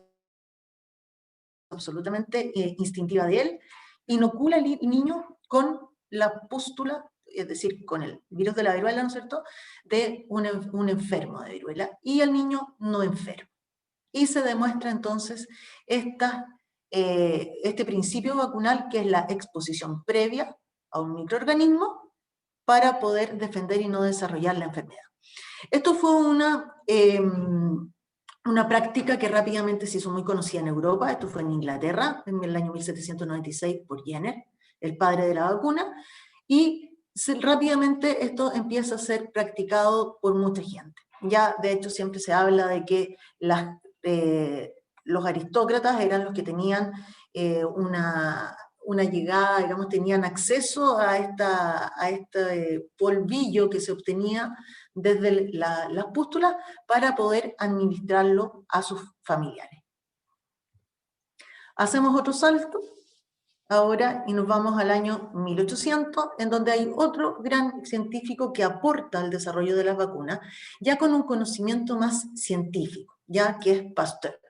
absolutamente instintiva de él, inocula al niño con la pústula, es decir, con el virus de la viruela, ¿no es cierto?, de un enfermo de viruela, y el niño no enferma. Y se demuestra entonces este principio vacunal, que es la exposición previa a un microorganismo para poder defender y no desarrollar la enfermedad. Esto fue una práctica que rápidamente se hizo muy conocida en Europa. Esto fue en Inglaterra, en el año 1796, por Jenner, el padre de la vacuna, y rápidamente esto empieza a ser practicado por mucha gente. Ya, de hecho, siempre se habla de que los aristócratas eran los que tenían una llegada, digamos, tenían acceso a este polvillo que se obtenía desde las pústulas para poder administrarlo a sus familiares. Hacemos otro salto ahora y nos vamos al año 1800, en donde hay otro gran científico que aporta al desarrollo de las vacunas, ya con un conocimiento más científico, ya que es Pasteur.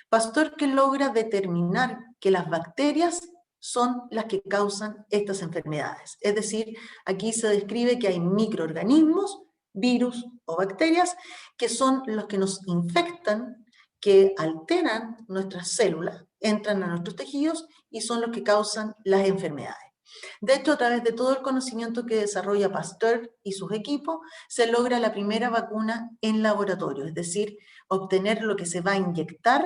Pasteur, que logra determinar que las bacterias son las que causan estas enfermedades. Es decir, aquí se describe que hay microorganismos, virus o bacterias, que son los que nos infectan, que alteran nuestras células, entran a nuestros tejidos y son los que causan las enfermedades. De hecho, a través de todo el conocimiento que desarrolla Pasteur y sus equipos, se logra la primera vacuna en laboratorio, es decir, obtener lo que se va a inyectar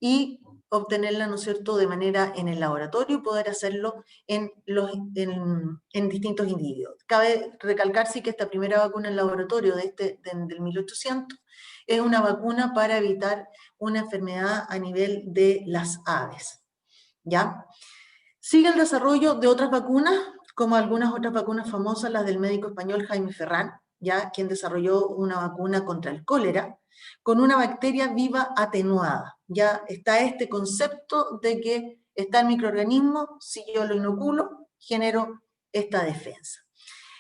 y obtenerla, ¿no es cierto?, de manera en el laboratorio y poder hacerlo en distintos individuos. Cabe recalcar, sí, que esta primera vacuna en laboratorio del 1800 es una vacuna para evitar una enfermedad a nivel de las aves, ¿ya? Sigue el desarrollo de otras vacunas, como algunas otras vacunas famosas, las del médico español Jaime Ferrán, ¿ya?, quien desarrolló una vacuna contra el cólera, con una bacteria viva atenuada. Ya está este concepto de que está el microorganismo, si yo lo inoculo, genero esta defensa.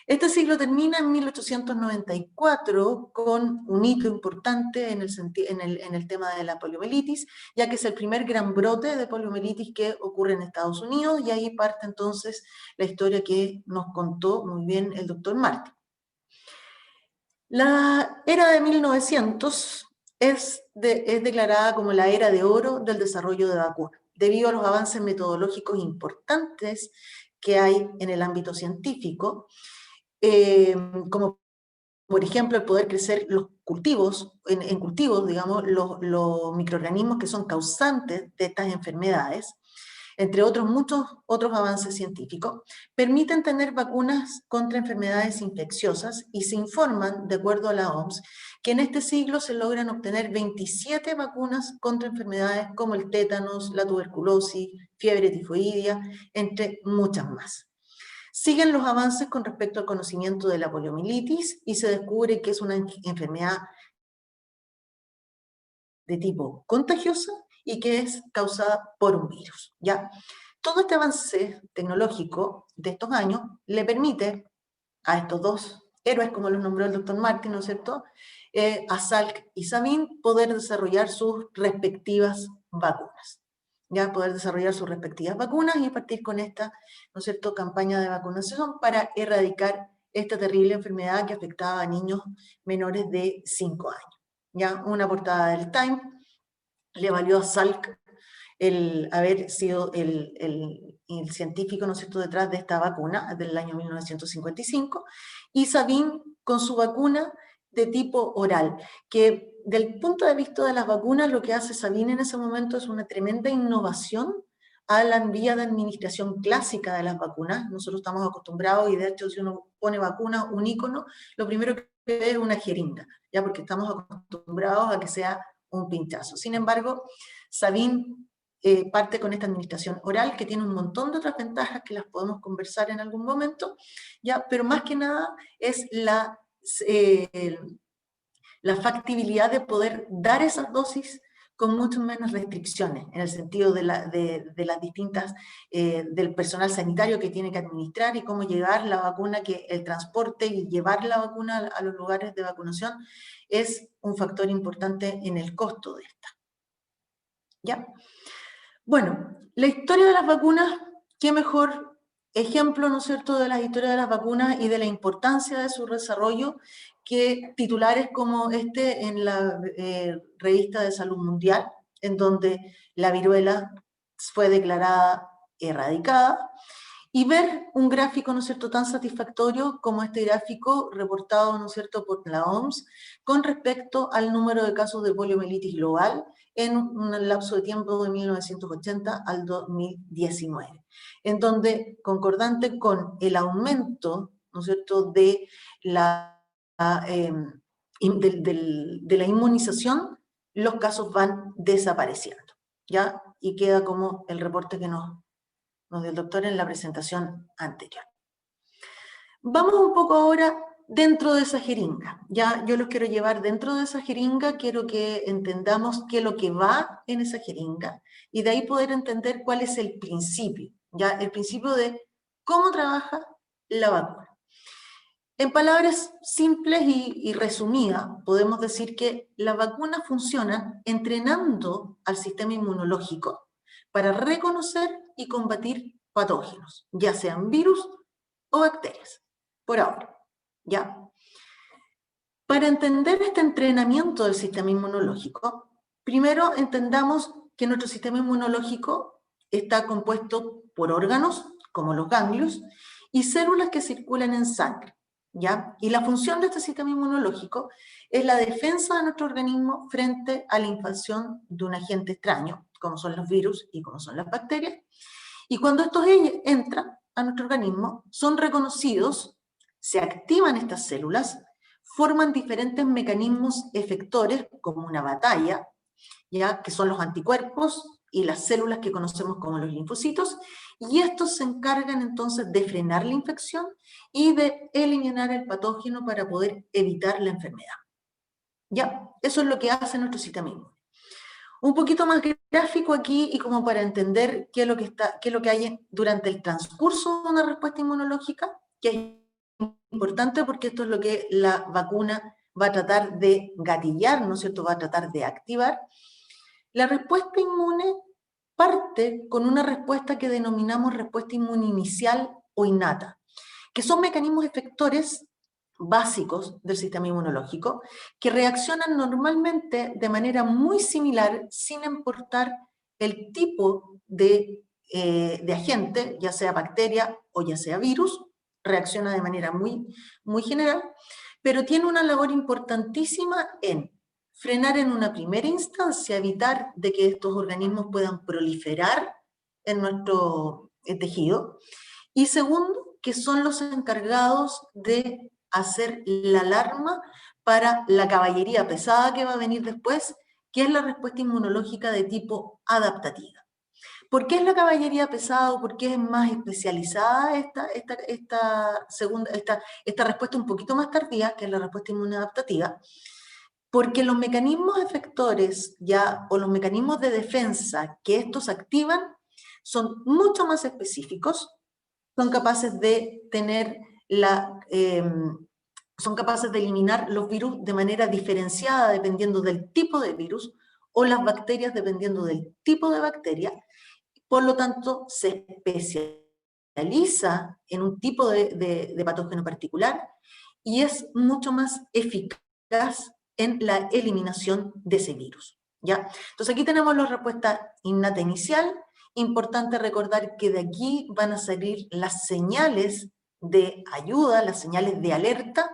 Este ciclo termina en 1894 con un hito importante en el tema de la poliomielitis, ya que es el primer gran brote de poliomielitis que ocurre en Estados Unidos, y ahí parte entonces la historia que nos contó muy bien el doctor Martin. La era de 1900 es declarada como la era de oro del desarrollo de vacunas, debido a los avances metodológicos importantes que hay en el ámbito científico, como por ejemplo el poder crecer los cultivos, en cultivos, digamos, los microorganismos que son causantes de estas enfermedades, entre otros muchos otros avances científicos, permiten tener vacunas contra enfermedades infecciosas, y se informan, de acuerdo a la OMS, que en este siglo se logran obtener 27 vacunas contra enfermedades como el tétanos, la tuberculosis, fiebre tifoidea, entre muchas más. Siguen los avances con respecto al conocimiento de la poliomielitis, y se descubre que es una enfermedad de tipo contagiosa y que es causada por un virus, ¿ya? Todo este avance tecnológico de estos años le permite a estos dos héroes, como los nombró el doctor Martin, ¿no es cierto?, a Salk y Sabin, poder desarrollar sus respectivas vacunas. Ya poder desarrollar sus respectivas vacunas y partir con esta, ¿no es cierto?, campaña de vacunación para erradicar esta terrible enfermedad que afectaba a niños menores de 5 años. Ya una portada del Time le valió a Salk el haber sido el científico, ¿no es cierto?, detrás de esta vacuna del año 1955, y Sabin con su vacuna de tipo oral, que del punto de vista de las vacunas, lo que hace Sabin en ese momento es una tremenda innovación a la vía de administración clásica de las vacunas. Nosotros estamos acostumbrados, y de hecho si uno pone vacuna, un icono, lo primero que ve es una jeringa, ya, porque estamos acostumbrados a que sea un pinchazo. Sin embargo, Sabin parte con esta administración oral, que tiene un montón de otras ventajas que las podemos conversar en algún momento, ya, pero más que nada es la factibilidad de poder dar esas dosis con mucho menos restricciones, en el sentido de las distintas, del personal sanitario que tiene que administrar, y cómo llevar la vacuna, que el transporte y llevar la vacuna a los lugares de vacunación es un factor importante en el costo de esta. ¿Ya? Bueno, la historia de las vacunas, qué mejor ejemplo, ¿no es cierto?, de la historia de las vacunas y de la importancia de su desarrollo, que titulares como este en la revista de Salud Mundial, en donde la viruela fue declarada erradicada, y ver un gráfico, ¿no es cierto?, tan satisfactorio como este gráfico reportado, ¿no es cierto?, por la OMS, con respecto al número de casos de poliomielitis global en un lapso de tiempo de 1980 al 2019, en donde, concordante con el aumento, ¿no es cierto?, de la inmunización, los casos van desapareciendo, ¿ya? Y queda como el reporte que nos dio el doctor en la presentación anterior. Vamos un poco ahora dentro de esa jeringa. Ya yo los quiero llevar dentro de esa jeringa, quiero que entendamos qué es lo que va en esa jeringa, y de ahí poder entender cuál es el principio, ya el principio de cómo trabaja la vacuna. En palabras simples y resumidas, podemos decir que las vacunas funcionan entrenando al sistema inmunológico para reconocer y combatir patógenos, ya sean virus o bacterias, por ahora, ¿ya? Para entender este entrenamiento del sistema inmunológico, primero entendamos que nuestro sistema inmunológico está compuesto por órganos, como los ganglios, y células que circulan en sangre, ¿ya? Y la función de este sistema inmunológico es la defensa de nuestro organismo frente a la invasión de un agente extraño, como son los virus y como son las bacterias. Y cuando estos entran a nuestro organismo, son reconocidos, se activan estas células, forman diferentes mecanismos efectores, como una batalla, ¿ya?, que son los anticuerpos y las células que conocemos como los linfocitos, y estos se encargan entonces de frenar la infección y de eliminar el patógeno para poder evitar la enfermedad. ¿Ya? Eso es lo que hace nuestro sistema inmune. Un poquito más gráfico aquí, y como para entender qué es lo que hay durante el transcurso de una respuesta inmunológica, que importante porque esto es lo que la vacuna va a tratar de gatillar, ¿no es cierto?, va a tratar de activar. La respuesta inmune parte con una respuesta que denominamos respuesta inmune inicial o innata, que son mecanismos efectores básicos del sistema inmunológico que reaccionan normalmente de manera muy similar sin importar el tipo de agente, ya sea bacteria o ya sea virus, reacciona de manera muy general, pero tiene una labor importantísima en frenar en una primera instancia, evitar de que estos organismos puedan proliferar en nuestro tejido, y segundo, que son los encargados de hacer la alarma para la caballería pesada que va a venir después, que es la respuesta inmunológica de tipo adaptativa. ¿Por qué es la caballería pesada o por qué es más especializada esta respuesta un poquito más tardía, que es la respuesta inmunodadaptativa? Porque los mecanismos efectores o los mecanismos de defensa que estos activan son mucho más específicos, son capaces de son capaces de eliminar los virus de manera diferenciada dependiendo del tipo de virus, o las bacterias dependiendo del tipo de bacteria. Por lo tanto, se especializa en un tipo de patógeno particular y es mucho más eficaz en la eliminación de ese virus, ¿ya? Entonces aquí tenemos la respuesta innata inicial. Importante recordar que de aquí van a salir las señales de ayuda, las señales de alerta,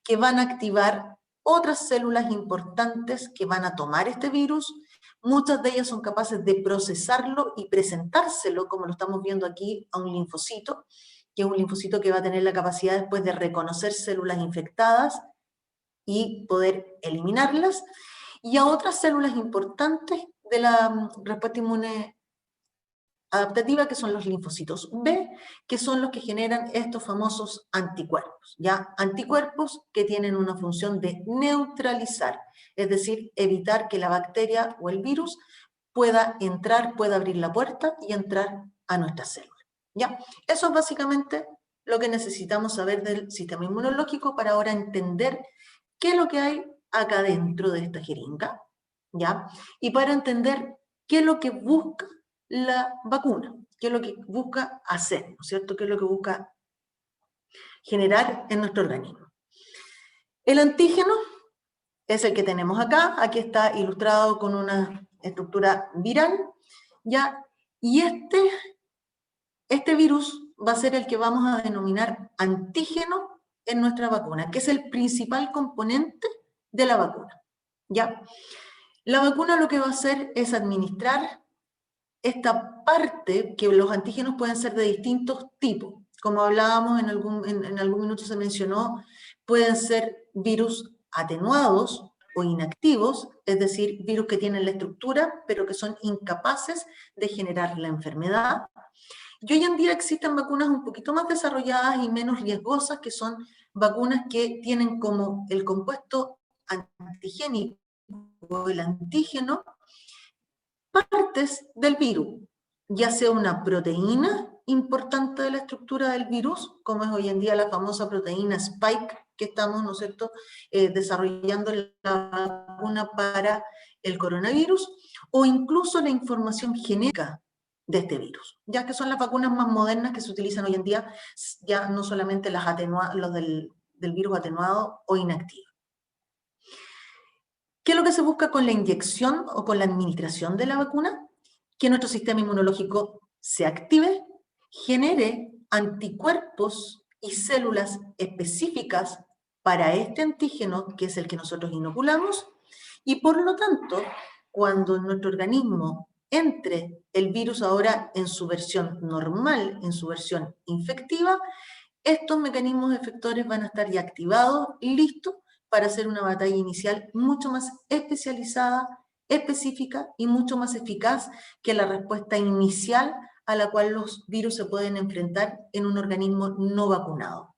que van a activar otras células importantes que van a tomar este virus. Muchas de ellas son capaces de procesarlo y presentárselo, como lo estamos viendo aquí, a un linfocito, que es un linfocito que va a tener la capacidad después de reconocer células infectadas y poder eliminarlas, y a otras células importantes de la respuesta inmune adaptativa, que son los linfocitos B, que son los que generan estos famosos anticuerpos, ¿ya? Anticuerpos que tienen una función de neutralizar, es decir, evitar que la bacteria o el virus pueda entrar, pueda abrir la puerta y entrar a nuestras células, ¿ya? Eso es básicamente lo que necesitamos saber del sistema inmunológico para ahora entender qué es lo que hay acá dentro de esta jeringa, ¿ya? Y para entender qué es lo que busca la vacuna, qué es lo que busca hacer, ¿no es cierto? ¿Qué es lo que busca generar en nuestro organismo? El antígeno es el que tenemos acá. Aquí está ilustrado con una estructura viral, ¿ya? Y este virus va a ser el que vamos a denominar antígeno en nuestra vacuna, que es el principal componente de la vacuna, ¿ya? La vacuna lo que va a hacer es administrar esta parte, que los antígenos pueden ser de distintos tipos. Como hablábamos en algún minuto se mencionó, pueden ser virus atenuados o inactivos, es decir, virus que tienen la estructura, pero que son incapaces de generar la enfermedad. Y hoy en día existen vacunas un poquito más desarrolladas y menos riesgosas, que son vacunas que tienen como el compuesto antigénico, el antígeno, partes del virus, ya sea una proteína importante de la estructura del virus, como es hoy en día la famosa proteína Spike, que estamos, ¿no es cierto?, desarrollando la vacuna para el coronavirus, o incluso la información genética de este virus, ya que son las vacunas más modernas que se utilizan hoy en día, ya no solamente los del virus atenuado o inactivo. ¿Qué es lo que se busca con la inyección o con la administración de la vacuna? Que nuestro sistema inmunológico se active, genere anticuerpos y células específicas para este antígeno, que es el que nosotros inoculamos, y por lo tanto, cuando en nuestro organismo entre el virus ahora en su versión normal, en su versión infectiva, estos mecanismos efectores van a estar ya activados y listos para hacer una batalla inicial mucho más especializada, específica y mucho más eficaz que la respuesta inicial a la cual los virus se pueden enfrentar en un organismo no vacunado.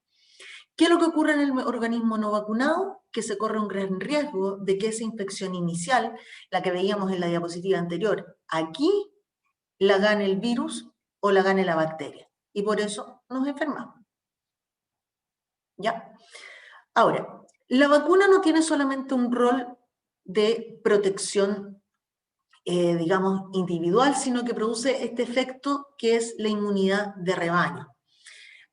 ¿Qué es lo que ocurre en el organismo no vacunado? Que se corre un gran riesgo de que esa infección inicial, la que veíamos en la diapositiva anterior, aquí la gane el virus o la gane la bacteria. Y por eso nos enfermamos. ¿Ya? Ahora, la vacuna no tiene solamente un rol de protección, digamos, individual, sino que produce este efecto que es la inmunidad de rebaño.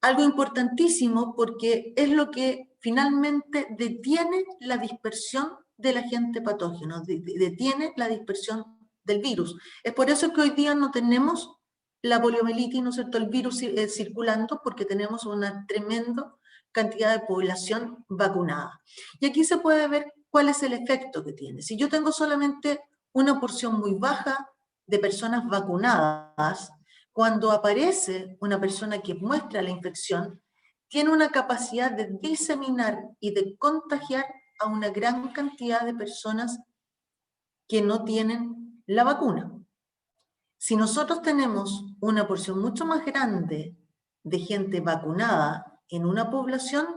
Algo importantísimo porque es lo que finalmente detiene la dispersión del agente patógeno, detiene la dispersión del virus. Es por eso que hoy día no tenemos la poliomielitis, ¿no es cierto?, el virus circulando, porque tenemos una tremenda cantidad de población vacunada. Y aquí se puede ver cuál es el efecto que tiene. Si yo tengo solamente una porción muy baja de personas vacunadas, cuando aparece una persona que muestra la infección, tiene una capacidad de diseminar y de contagiar a una gran cantidad de personas que no tienen la vacuna. Si nosotros tenemos una porción mucho más grande de gente vacunada en una población,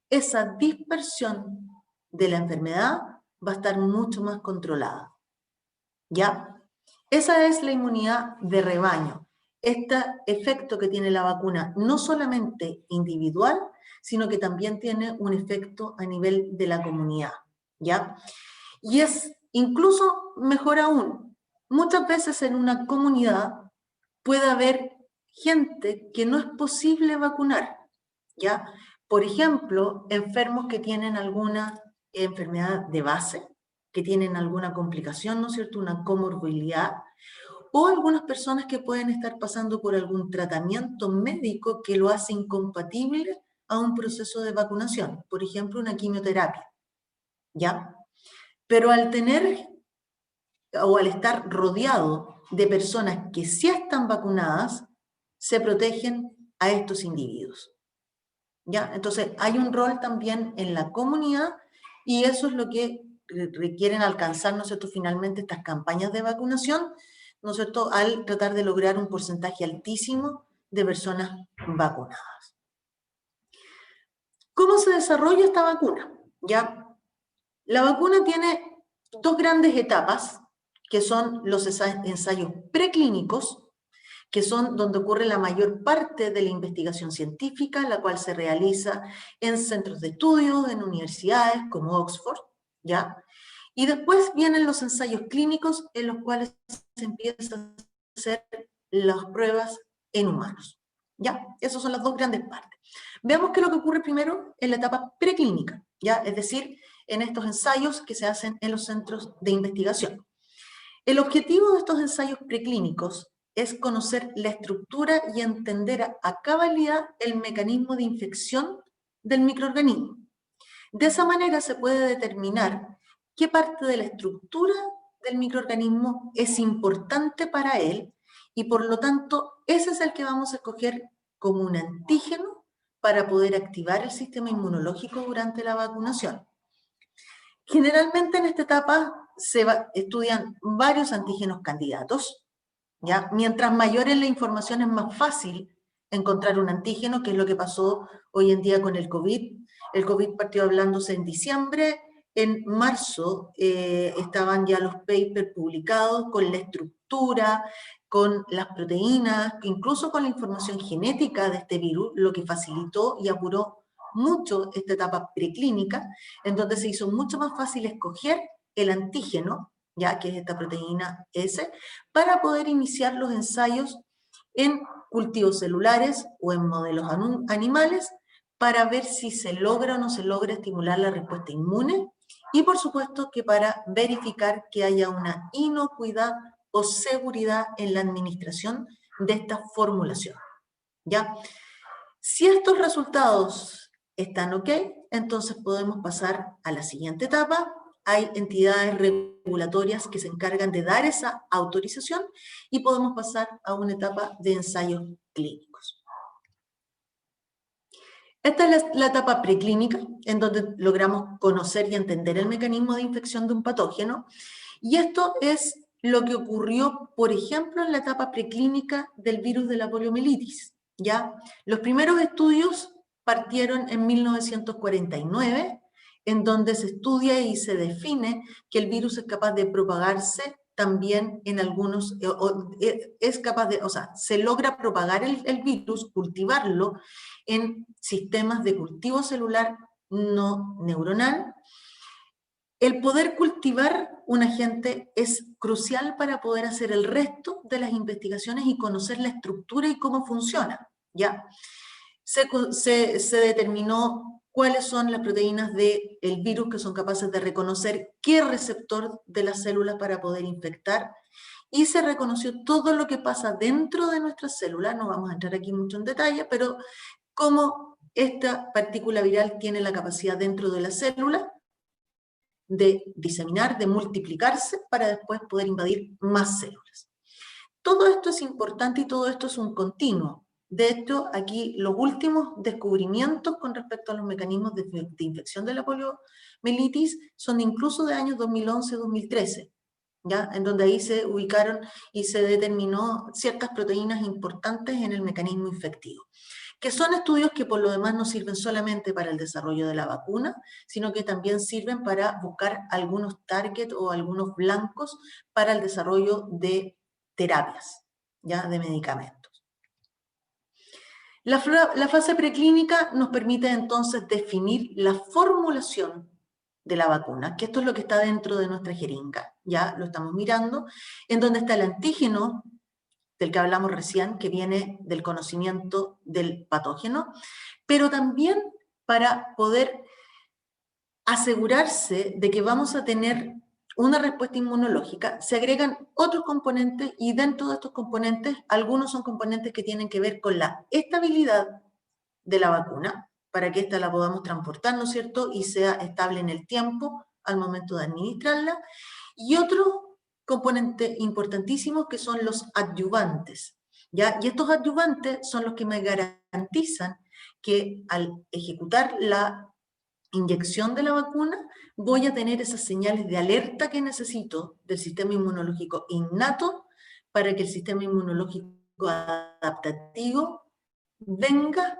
esa dispersión de la enfermedad va a estar mucho más controlada. ¿Ya? Esa es la inmunidad de rebaño. Este efecto que tiene la vacuna, no solamente individual, sino que también tiene un efecto a nivel de la comunidad, ¿ya? Y es incluso mejor aún, muchas veces en una comunidad puede haber gente que no es posible vacunar, ¿ya? Por ejemplo, enfermos que tienen alguna enfermedad de base, que tienen alguna complicación, ¿no es cierto?, una comorbilidad, o algunas personas que pueden estar pasando por algún tratamiento médico que lo hace incompatible a un proceso de vacunación, por ejemplo, una quimioterapia, ¿ya? Pero al tener o al estar rodeado de personas que sí están vacunadas, se protegen a estos individuos, ¿ya? Entonces, hay un rol también en la comunidad y eso es lo que requieren alcanzar, ¿no es cierto?, finalmente estas campañas de vacunación, ¿no es cierto?, al tratar de lograr un porcentaje altísimo de personas vacunadas. ¿Cómo se desarrolla esta vacuna? ¿Ya? La vacuna tiene dos grandes etapas, que son los ensayos preclínicos, que son donde ocurre la mayor parte de la investigación científica, la cual se realiza en centros de estudio, en universidades como Oxford, ¿ya? Y después vienen los ensayos clínicos en los cuales se empiezan a hacer las pruebas en humanos, ¿ya? Esas son las dos grandes partes. Veamos qué es lo que ocurre primero en la etapa preclínica, ¿ya? Es decir, en estos ensayos que se hacen en los centros de investigación. El objetivo de estos ensayos preclínicos es conocer la estructura y entender a cabalidad el mecanismo de infección del microorganismo. De esa manera se puede determinar qué parte de la estructura del microorganismo es importante para él y por lo tanto ese es el que vamos a escoger como un antígeno para poder activar el sistema inmunológico durante la vacunación. Generalmente en esta etapa se estudian varios antígenos candidatos, ¿ya? Mientras mayor es la información es más fácil encontrar un antígeno, que es lo que pasó hoy en día con el COVID. El COVID partió hablándose en diciembre, en marzo estaban ya los papers publicados con la estructura, con las proteínas, incluso con la información genética de este virus, lo que facilitó y apuró mucho esta etapa preclínica, en donde se hizo mucho más fácil escoger el antígeno, ya que es esta proteína S, para poder iniciar los ensayos en cultivos celulares o en modelos animales, para ver si se logra o no se logra estimular la respuesta inmune, y por supuesto que para verificar que haya una inocuidad o seguridad en la administración de esta formulación, ¿ya? Si estos resultados están ok, entonces podemos pasar a la siguiente etapa. Hay entidades regulatorias que se encargan de dar esa autorización y podemos pasar a una etapa de ensayos clínicos. Esta es la etapa preclínica, en donde logramos conocer y entender el mecanismo de infección de un patógeno, y esto es lo que ocurrió, por ejemplo, en la etapa preclínica del virus de la poliomielitis, ¿ya? Los primeros estudios partieron en 1949, en donde se estudia y se define que el virus es capaz de propagarse también en algunos, es capaz de, o sea, se logra propagar el virus, cultivarlo en sistemas de cultivo celular no neuronal. El poder cultivar un agente es crucial para poder hacer el resto de las investigaciones y conocer la estructura y cómo funciona, ¿ya? Se determinó cuáles son las proteínas del virus que son capaces de reconocer qué receptor de las células para poder infectar, y se reconoció todo lo que pasa dentro de nuestras células, no vamos a entrar aquí mucho en detalle, pero cómo esta partícula viral tiene la capacidad dentro de la célula de diseminar, de multiplicarse, para después poder invadir más células. Todo esto es importante y todo esto es un continuo. De hecho, aquí los últimos descubrimientos con respecto a los mecanismos de infección de la poliomielitis son incluso de años 2011-2013, ¿ya? En donde ahí se ubicaron y se determinó ciertas proteínas importantes en el mecanismo infectivo, que son estudios que por lo demás no sirven solamente para el desarrollo de la vacuna, sino que también sirven para buscar algunos targets o algunos blancos para el desarrollo de terapias, ¿ya? De medicamentos. La fase preclínica nos permite entonces definir la formulación de la vacuna, que esto es lo que está dentro de nuestra jeringa, ya lo estamos mirando, en donde está el antígeno, del que hablamos recién, que viene del conocimiento del patógeno, pero también para poder asegurarse de que vamos a tener una respuesta inmunológica, se agregan otros componentes, y dentro de estos componentes, algunos son componentes que tienen que ver con la estabilidad de la vacuna, para que ésta la podamos transportar, ¿no es cierto?, y sea estable en el tiempo al momento de administrarla, y otros componentes importantísimos que son los adyuvantes, ¿ya? Y estos adyuvantes son los que me garantizan que al ejecutar la inyección de la vacuna voy a tener esas señales de alerta que necesito del sistema inmunológico innato para que el sistema inmunológico adaptativo venga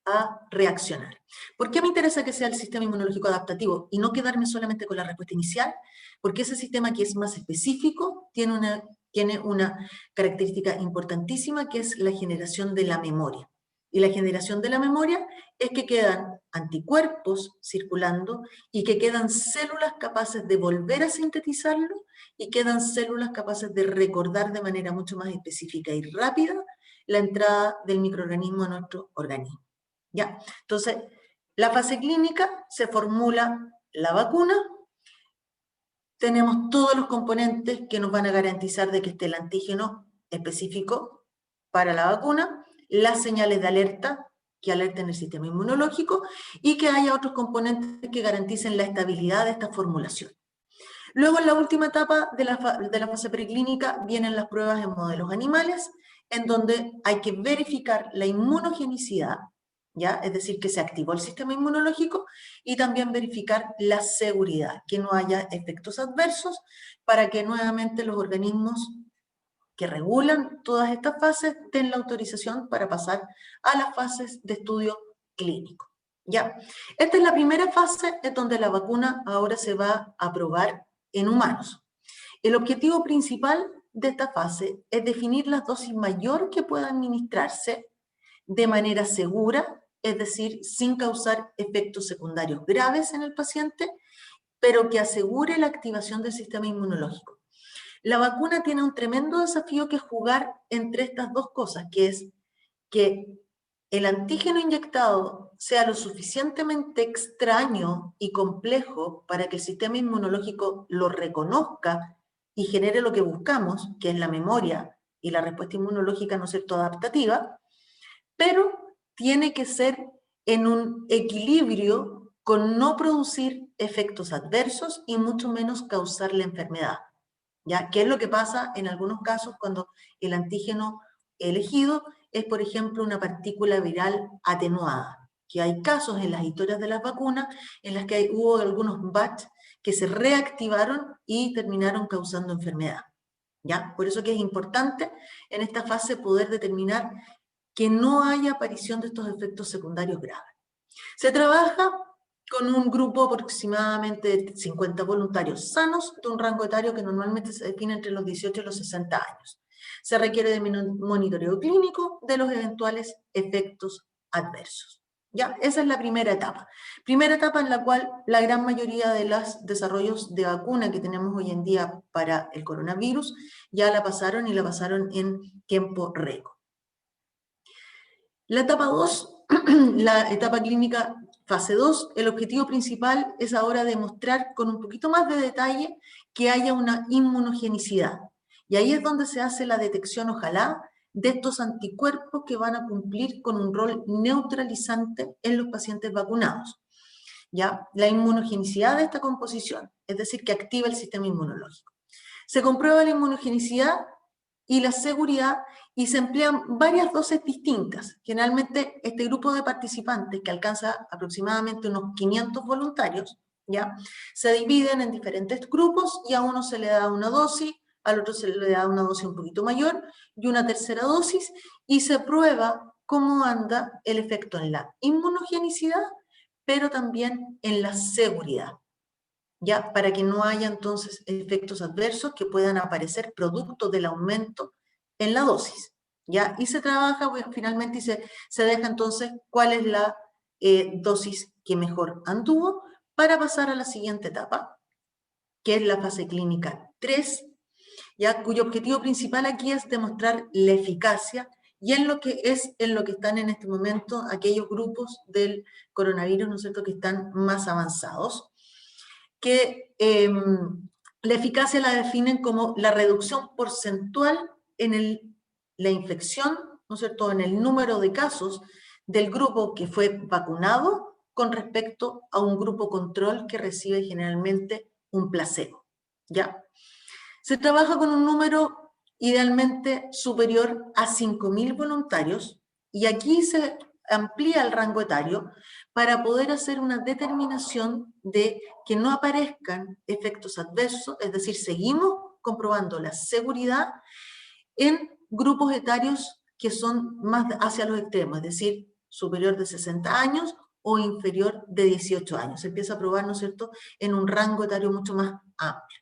a reaccionar. ¿Por qué me interesa que sea el sistema inmunológico adaptativo y no quedarme solamente con la respuesta inicial? Porque ese sistema que es más específico tiene una característica importantísima, que es la generación de la memoria. Y la generación de la memoria es que quedan anticuerpos circulando y que quedan células capaces de volver a sintetizarlo y quedan células capaces de recordar de manera mucho más específica y rápida la entrada del microorganismo a nuestro organismo. ¿Ya? Entonces, la fase clínica se formula la vacuna, tenemos todos los componentes que nos van a garantizar de que esté el antígeno específico para la vacuna, las señales de alerta que alerten el sistema inmunológico y que haya otros componentes que garanticen la estabilidad de esta formulación. Luego, en la última etapa de la fase preclínica vienen las pruebas en modelos animales, en donde hay que verificar la inmunogenicidad, ¿ya? Es decir, que se activó el sistema inmunológico, y también verificar la seguridad, que no haya efectos adversos, para que nuevamente los organismos que regulan todas estas fases den la autorización para pasar a las fases de estudio clínico. ¿Ya? Esta es la primera fase, en donde la vacuna ahora se va a probar en humanos. El objetivo principal de esta fase es definir la dosis mayor que pueda administrarse de manera segura, es decir, sin causar efectos secundarios graves en el paciente, pero que asegure la activación del sistema inmunológico. La vacuna tiene un tremendo desafío, que es jugar entre estas dos cosas, que es que el antígeno inyectado sea lo suficientemente extraño y complejo para que el sistema inmunológico lo reconozca y genere lo que buscamos, que es la memoria y la respuesta inmunológica, ¿no es cierto?, adaptativa, pero tiene que ser en un equilibrio con no producir efectos adversos y mucho menos causar la enfermedad. ¿Ya? ¿Qué es lo que pasa en algunos casos cuando el antígeno elegido es, por ejemplo, una partícula viral atenuada? Que hay casos en las historias de las vacunas en las que hubo algunos batch que se reactivaron y terminaron causando enfermedad. ¿Ya? Por eso que es importante en esta fase poder determinar que no haya aparición de estos efectos secundarios graves. Se trabaja con un grupo aproximadamente de 50 voluntarios sanos de un rango etario que normalmente se define entre los 18 y los 60 años. Se requiere de monitoreo clínico de los eventuales efectos adversos. ¿Ya? Esa es la primera etapa. Primera etapa en la cual la gran mayoría de los desarrollos de vacuna que tenemos hoy en día para el coronavirus ya la pasaron y la pasaron en tiempo récord. La etapa 2, la etapa clínica fase 2, el objetivo principal es ahora demostrar con un poquito más de detalle que haya una inmunogenicidad. Y ahí es donde se hace la detección, ojalá, de estos anticuerpos que van a cumplir con un rol neutralizante en los pacientes vacunados. ¿Ya? La inmunogenicidad de esta composición, es decir, que activa el sistema inmunológico. Se comprueba la inmunogenicidad y la seguridad y se emplean varias dosis distintas. Generalmente este grupo de participantes, que alcanza aproximadamente unos 500 voluntarios, ¿ya? Se dividen en diferentes grupos y a uno se le da una dosis, al otro se le da una dosis un poquito mayor y una tercera dosis, y se prueba cómo anda el efecto en la inmunogenicidad, pero también en la seguridad, ¿ya? Para que no haya entonces efectos adversos que puedan aparecer producto del aumento en la dosis, ¿ya? Y se trabaja, bueno, finalmente, y se deja entonces cuál es la dosis que mejor anduvo para pasar a la siguiente etapa, que es la fase clínica 3, ¿ya? Cuyo objetivo principal aquí es demostrar la eficacia y en lo que están en este momento aquellos grupos del coronavirus, ¿no es cierto?, que están más avanzados, que la eficacia la definen como la reducción porcentual en la infección, ¿no es cierto?, en el número de casos del grupo que fue vacunado con respecto a un grupo control que recibe generalmente un placebo, ¿ya? Se trabaja con un número idealmente superior a 5.000 voluntarios y aquí se amplía el rango etario para poder hacer una determinación de que no aparezcan efectos adversos, es decir, seguimos comprobando la seguridad en grupos etarios que son más hacia los extremos, es decir, superior de 60 años o inferior de 18 años. Se empieza a probar, ¿no es cierto?, en un rango etario mucho más amplio.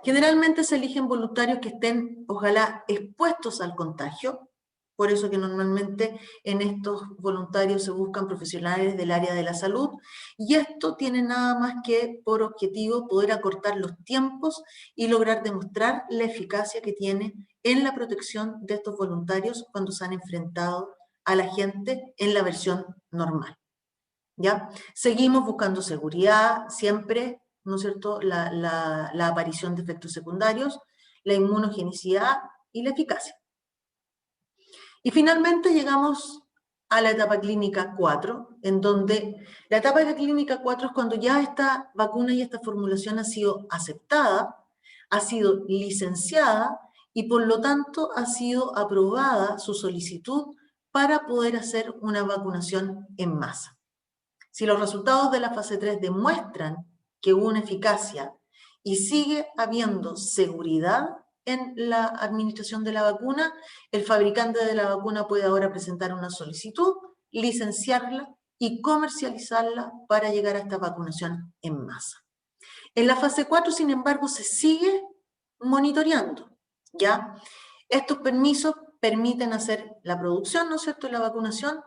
Generalmente se eligen voluntarios que estén, ojalá, expuestos al contagio, por eso que normalmente en estos voluntarios se buscan profesionales del área de la salud, y esto tiene nada más que por objetivo poder acortar los tiempos y lograr demostrar la eficacia que tiene en la protección de estos voluntarios cuando se han enfrentado a la gente en la versión normal. ¿Ya? Seguimos buscando seguridad siempre, ¿no es cierto?, la aparición de efectos secundarios, la inmunogenicidad y la eficacia. Y finalmente llegamos a la etapa clínica 4, en donde la etapa de clínica 4 es cuando ya esta vacuna y esta formulación ha sido aceptada, ha sido licenciada y por lo tanto ha sido aprobada su solicitud para poder hacer una vacunación en masa. Si los resultados de la fase 3 demuestran que hubo una eficacia y sigue habiendo seguridad en la administración de la vacuna, el fabricante de la vacuna puede ahora presentar una solicitud, licenciarla y comercializarla para llegar a esta vacunación en masa. En la fase 4, sin embargo, se sigue monitoreando, ¿ya? Estos permisos permiten hacer la producción, ¿no es cierto?, la vacunación,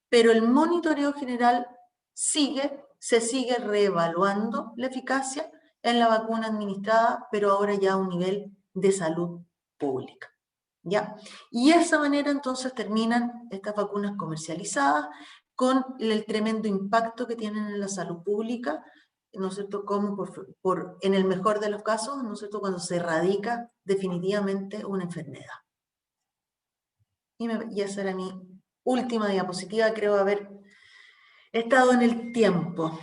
pero el monitoreo general se sigue reevaluando la eficacia en la vacuna administrada, pero ahora ya a un nivel de salud pública, ¿ya? Y de esa manera entonces terminan estas vacunas comercializadas con el tremendo impacto que tienen en la salud pública, ¿no es cierto?, como en el mejor de los casos, ¿no es cierto?, cuando se erradica definitivamente una enfermedad. Y esa era mi última diapositiva, creo haber estado en el tiempo.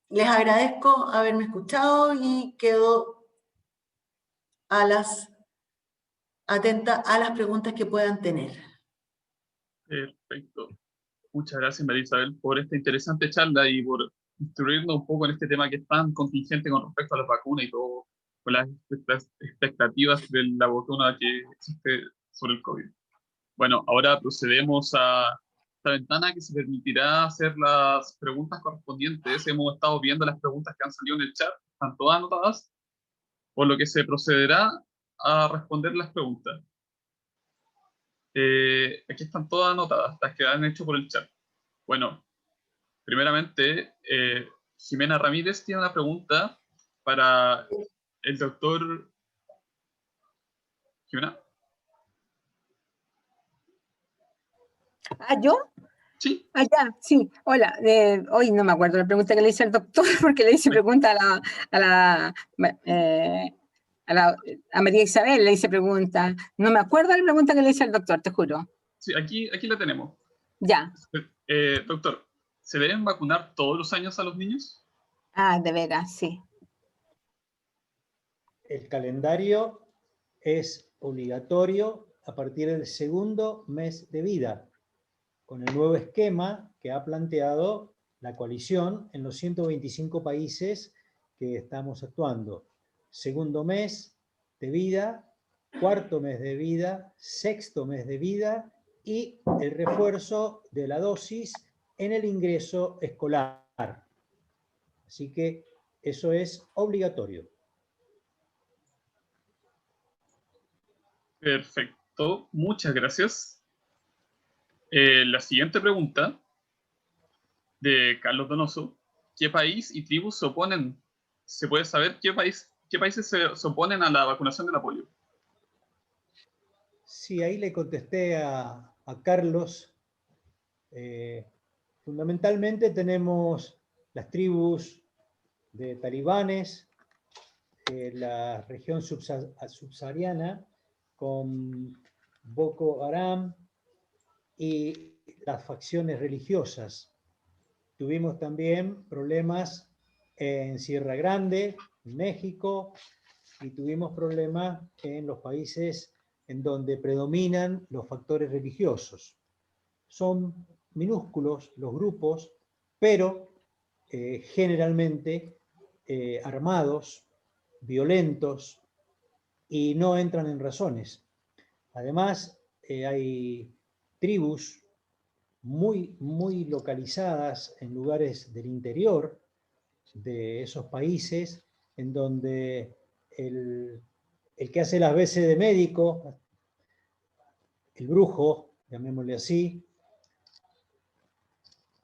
Les agradezco haberme escuchado y quedo atenta a las preguntas que puedan tener. Perfecto. Muchas gracias, María Isabel, por esta interesante charla y por instruirnos un poco en este tema que es tan contingente con respecto a las vacunas y todo, con las expectativas de la vacuna que existe sobre el COVID. Bueno, ahora procedemos a esta ventana que se permitirá hacer las preguntas correspondientes. Hemos estado viendo las preguntas que han salido en el chat, están todas anotadas, por lo que se procederá a responder las preguntas. Aquí están todas anotadas, las que han hecho por el chat. Bueno, primeramente, Jimena Ramírez tiene una pregunta para el doctor... ¿Jimena? ¿Ah, yo? Sí. Ah, ya, sí. Hola. Hoy no me acuerdo la pregunta que le hice al doctor, porque le hice pregunta a María Isabel, le hice pregunta. No me acuerdo la pregunta que le hice al doctor, te juro. Sí, aquí la tenemos. Ya. Doctor, ¿se deben vacunar todos los años a los niños? Ah, de veras, sí. El calendario es obligatorio a partir del segundo mes de vida, con el nuevo esquema que ha planteado la coalición en los 125 países que estamos actuando. Segundo mes de vida, cuarto mes de vida, sexto mes de vida y el refuerzo de la dosis en el ingreso escolar. Así que eso es obligatorio. Perfecto, muchas gracias. La siguiente pregunta de Carlos Donoso. ¿Qué país y tribus se oponen? ¿Se puede saber qué países se oponen a la vacunación de la polio? Sí, ahí le contesté a Carlos. Fundamentalmente tenemos las tribus de talibanes, la región subsahariana, con Boko Haram y las facciones religiosas. Tuvimos también problemas en Sierra Grande, México, y tuvimos problemas en los países en donde predominan los factores religiosos. Son minúsculos los grupos, pero generalmente armados, violentos, y no entran en razones. Además, hay tribus muy localizadas en lugares del interior de esos países, en donde el que hace las veces de médico, el brujo, llamémosle así,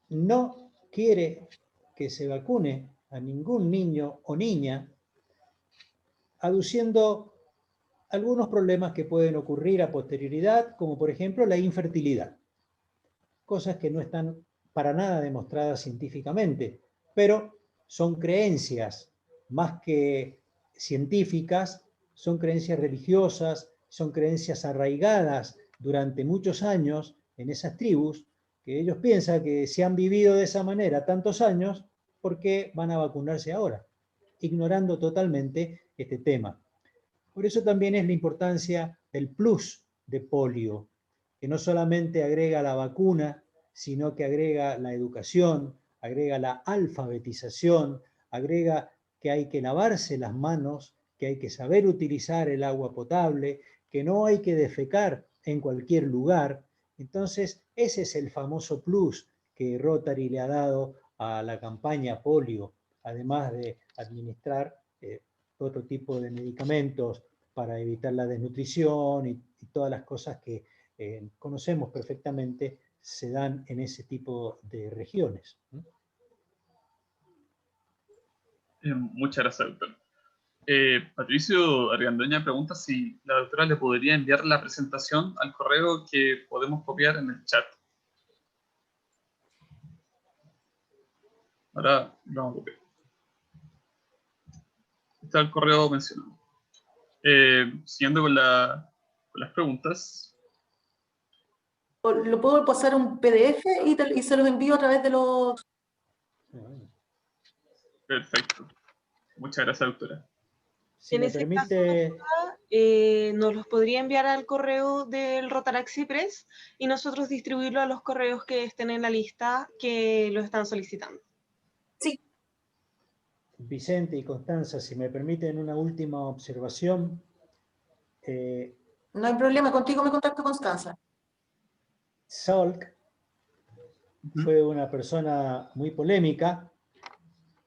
no quiere que se vacune a ningún niño o niña, aduciendo algunos problemas que pueden ocurrir a posterioridad, como por ejemplo la infertilidad. Cosas que no están para nada demostradas científicamente, pero son creencias más que científicas, son creencias religiosas, son creencias arraigadas durante muchos años en esas tribus, que ellos piensan que si han vivido de esa manera tantos años, ¿por qué van a vacunarse ahora? Ignorando totalmente este tema. Por eso también es la importancia del plus de polio, que no solamente agrega la vacuna, sino que agrega la educación, agrega la alfabetización, agrega que hay que lavarse las manos, que hay que saber utilizar el agua potable, que no hay que defecar en cualquier lugar. Entonces, ese es el famoso plus que Rotary le ha dado a la campaña polio, además de administrar otro tipo de medicamentos para evitar la desnutrición y todas las cosas que conocemos perfectamente se dan en ese tipo de regiones. Muchas gracias, doctor. Patricio Argandoña pregunta si la doctora le podría enviar la presentación al correo que podemos copiar en el chat. Ahora vamos a copiar. Está el correo mencionado. Siguiendo con las preguntas. ¿Lo puedo pasar un PDF y se los envío a través de los... Perfecto. Muchas gracias, doctora. Si En me ese permite... caso, nos los podría enviar al correo del Rotaraxi Press y nosotros distribuirlo a los correos que estén en la lista que lo están solicitando. Sí. Vicente y Constanza, si me permiten una última observación. No hay problema, contigo me contacto, Constanza. Salk fue una persona muy polémica,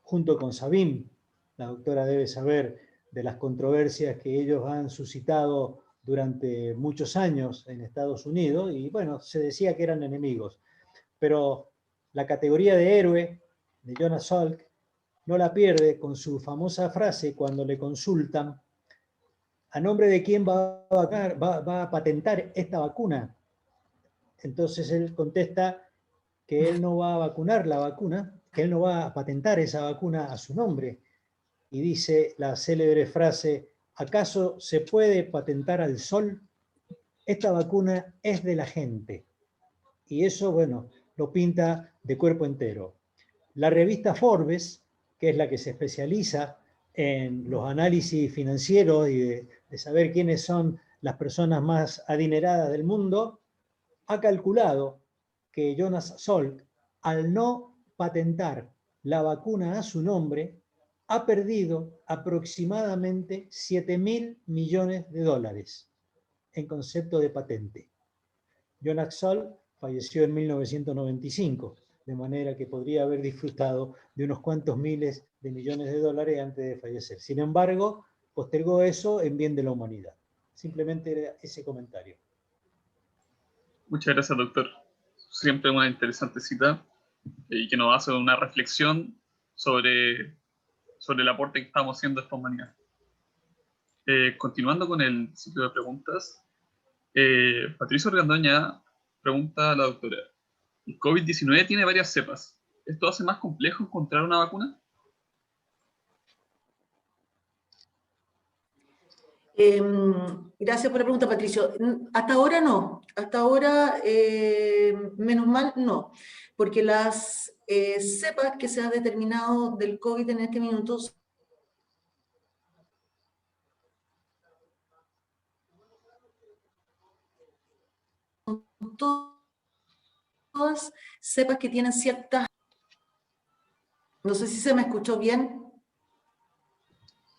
junto con Sabin. La doctora debe saber de las controversias que ellos han suscitado durante muchos años en Estados Unidos, y bueno, se decía que eran enemigos. Pero la categoría de héroe de Jonas Salk no la pierde con su famosa frase cuando le consultan ¿a nombre de quién va a patentar esta vacuna? Entonces él contesta que él no va a vacunar la vacuna, que él no va a patentar esa vacuna a su nombre. Y dice la célebre frase, ¿acaso se puede patentar al sol? Esta vacuna es de la gente. Y eso, bueno, lo pinta de cuerpo entero. La revista Forbes, que es la que se especializa en los análisis financieros y de saber quiénes son las personas más adineradas del mundo, ha calculado que Jonas Salk, al no patentar la vacuna a su nombre, ha perdido aproximadamente 7.000 millones de dólares en concepto de patente. Jonas Salk falleció en 1995, de manera que podría haber disfrutado de unos cuantos miles de millones de dólares antes de fallecer. Sin embargo, postergó eso en bien de la humanidad. Simplemente era ese comentario. Muchas gracias, doctor. Siempre una interesante cita y que nos hace una reflexión sobre el aporte que estamos haciendo a esta humanidad. Continuando con el ciclo de preguntas, Patricio Argandoña pregunta a la doctora, ¿el COVID-19 tiene varias cepas? ¿Esto hace más complejo encontrar una vacuna? Gracias por la pregunta, Patricio. Hasta ahora no. Hasta ahora, menos mal, no. Porque las cepas que se han determinado del COVID en este minuto son todas cepas que tienen ciertas... No sé si se me escuchó bien.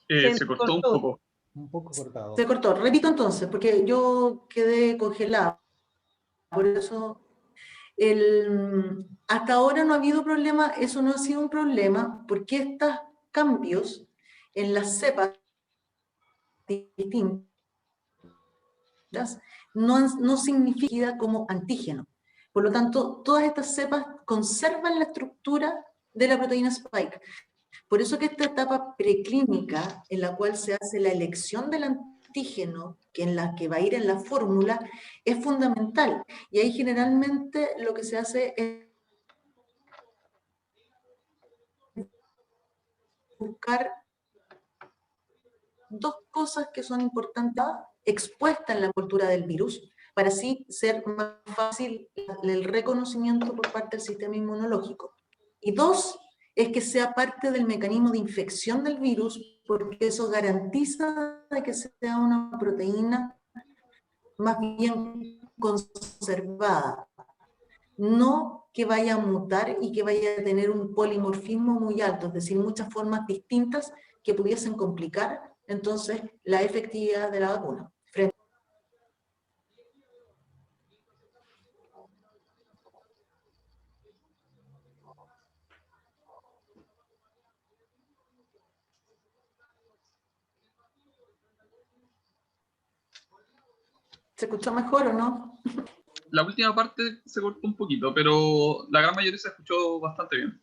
Se cortó un poco. Un poco cortado. Se cortó. Repito entonces, porque yo quedé congelada. Por eso, hasta ahora no ha habido problema, eso no ha sido un problema, porque estos cambios en las cepas distintas no significa como antígeno. Por lo tanto, todas estas cepas conservan la estructura de la proteína spike. Por eso que esta etapa preclínica, en la cual se hace la elección del antígeno, que en la que va a ir en la fórmula, es fundamental. Y ahí generalmente lo que se hace es buscar dos cosas que son importantes expuestas en la envoltura del virus, para así ser más fácil el reconocimiento por parte del sistema inmunológico. Y dos, es que sea parte del mecanismo de infección del virus, porque eso garantiza de que sea una proteína más bien conservada, no que vaya a mutar y que vaya a tener un polimorfismo muy alto, es decir, muchas formas distintas que pudiesen complicar entonces la efectividad de la vacuna. ¿Se escuchó mejor o no? La última parte se cortó un poquito, pero la gran mayoría se escuchó bastante bien.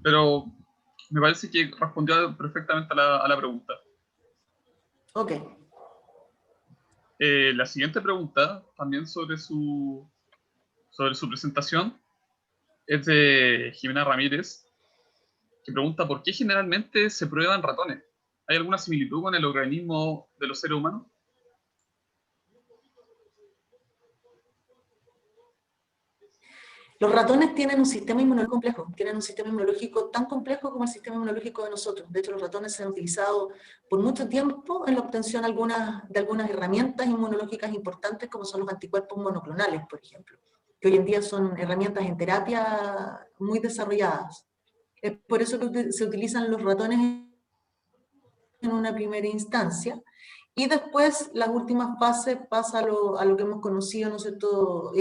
Pero me parece que respondió perfectamente a la pregunta. Ok. La siguiente pregunta, también sobre su presentación, es de Jimena Ramírez, que pregunta ¿por qué generalmente se prueban ratones? ¿Hay alguna similitud con el organismo de los seres humanos? Los ratones tienen un sistema inmunológico complejo, tienen un sistema inmunológico tan complejo como el sistema inmunológico de nosotros. De hecho, los ratones se han utilizado por mucho tiempo en la obtención de algunas herramientas inmunológicas importantes, como son los anticuerpos monoclonales, por ejemplo, que hoy en día son herramientas en terapia muy desarrolladas. Es por eso que se utilizan los ratones en una primera instancia, y después las últimas fases pasa a lo que hemos conocido, ¿no es cierto?,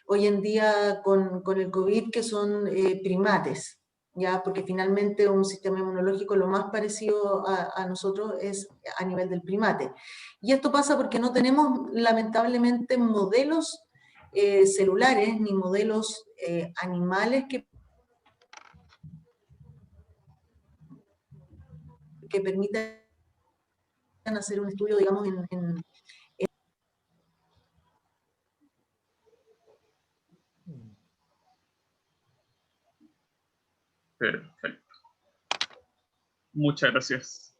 hoy en día con el COVID, que son primates, ¿ya? Porque finalmente un sistema inmunológico lo más parecido a nosotros es a nivel del primate. Y esto pasa porque no tenemos lamentablemente modelos celulares ni modelos animales que permitan hacer un estudio, digamos, Perfecto. Muchas gracias.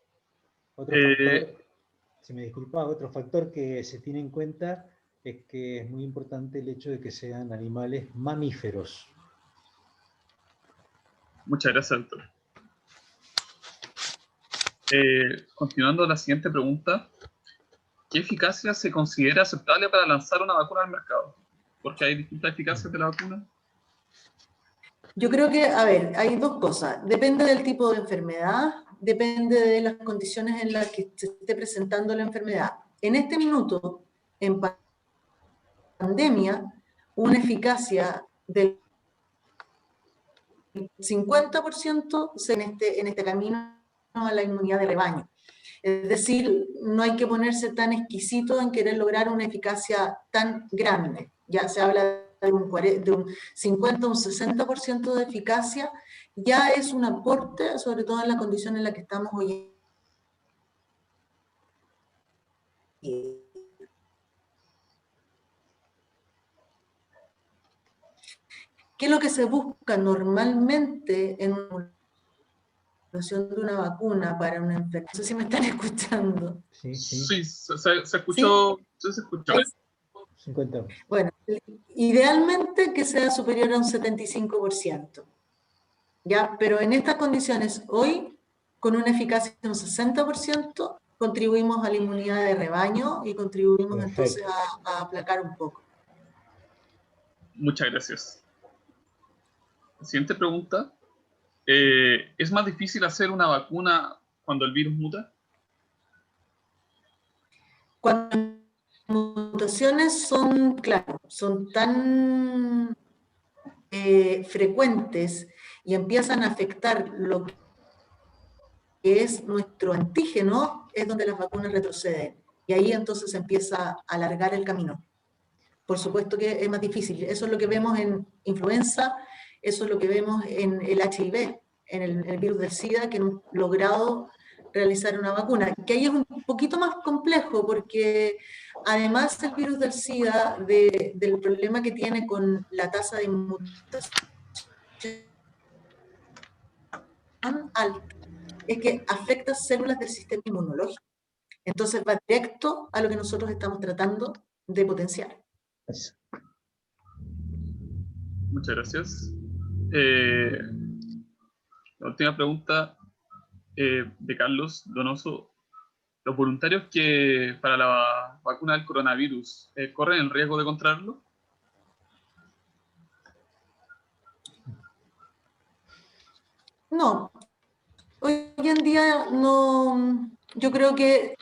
Otro factor, si me disculpa, otro factor que se tiene en cuenta es que es muy importante el hecho de que sean animales mamíferos. Muchas gracias, doctor. Continuando la siguiente pregunta. ¿Qué eficacia se considera aceptable para lanzar una vacuna al mercado? Porque hay distintas eficacias de la vacuna. Yo creo que, a ver, hay dos cosas. Depende del tipo de enfermedad, depende de las condiciones en las que se esté presentando la enfermedad. En este minuto, en pandemia, una eficacia del 50% en este camino a la inmunidad de rebaño. Es decir, no hay que ponerse tan exquisito en querer lograr una eficacia tan grande. Ya se habla de un 50 o un 60% de eficacia, ya es un aporte, sobre todo en la condición en la que estamos hoy en día. ¿Qué es lo que se busca normalmente en una de una vacuna para una enfermedad? No sé si me están escuchando. Sí, se escuchó. ¿Sí? Se escuchó. 50. Bueno, idealmente que sea superior a un 75%. ¿Ya? Pero en estas condiciones, hoy, con una eficacia de un 60%, contribuimos a la inmunidad de rebaño y contribuimos entonces a aplacar un poco. Muchas gracias. La siguiente pregunta. ¿Es más difícil hacer una vacuna cuando el virus muta? Cuando las mutaciones son, claro, son tan frecuentes y empiezan a afectar lo que es nuestro antígeno, es donde las vacunas retroceden. Y ahí entonces empieza a alargar el camino. Por supuesto que es más difícil. Eso es lo que vemos en influenza, eso es lo que vemos en el HIV, en el virus del SIDA, que hemos logrado realizar una vacuna. Que ahí es un poquito más complejo, porque además del virus del SIDA, del problema que tiene con la tasa de mutación alta, es que afecta células del sistema inmunológico. Entonces va directo a lo que nosotros estamos tratando de potenciar. Muchas gracias. La última pregunta de Carlos Donoso. ¿Los voluntarios que para la vacuna del coronavirus corren el riesgo de contraerlo? No. Hoy en día no. Yo creo que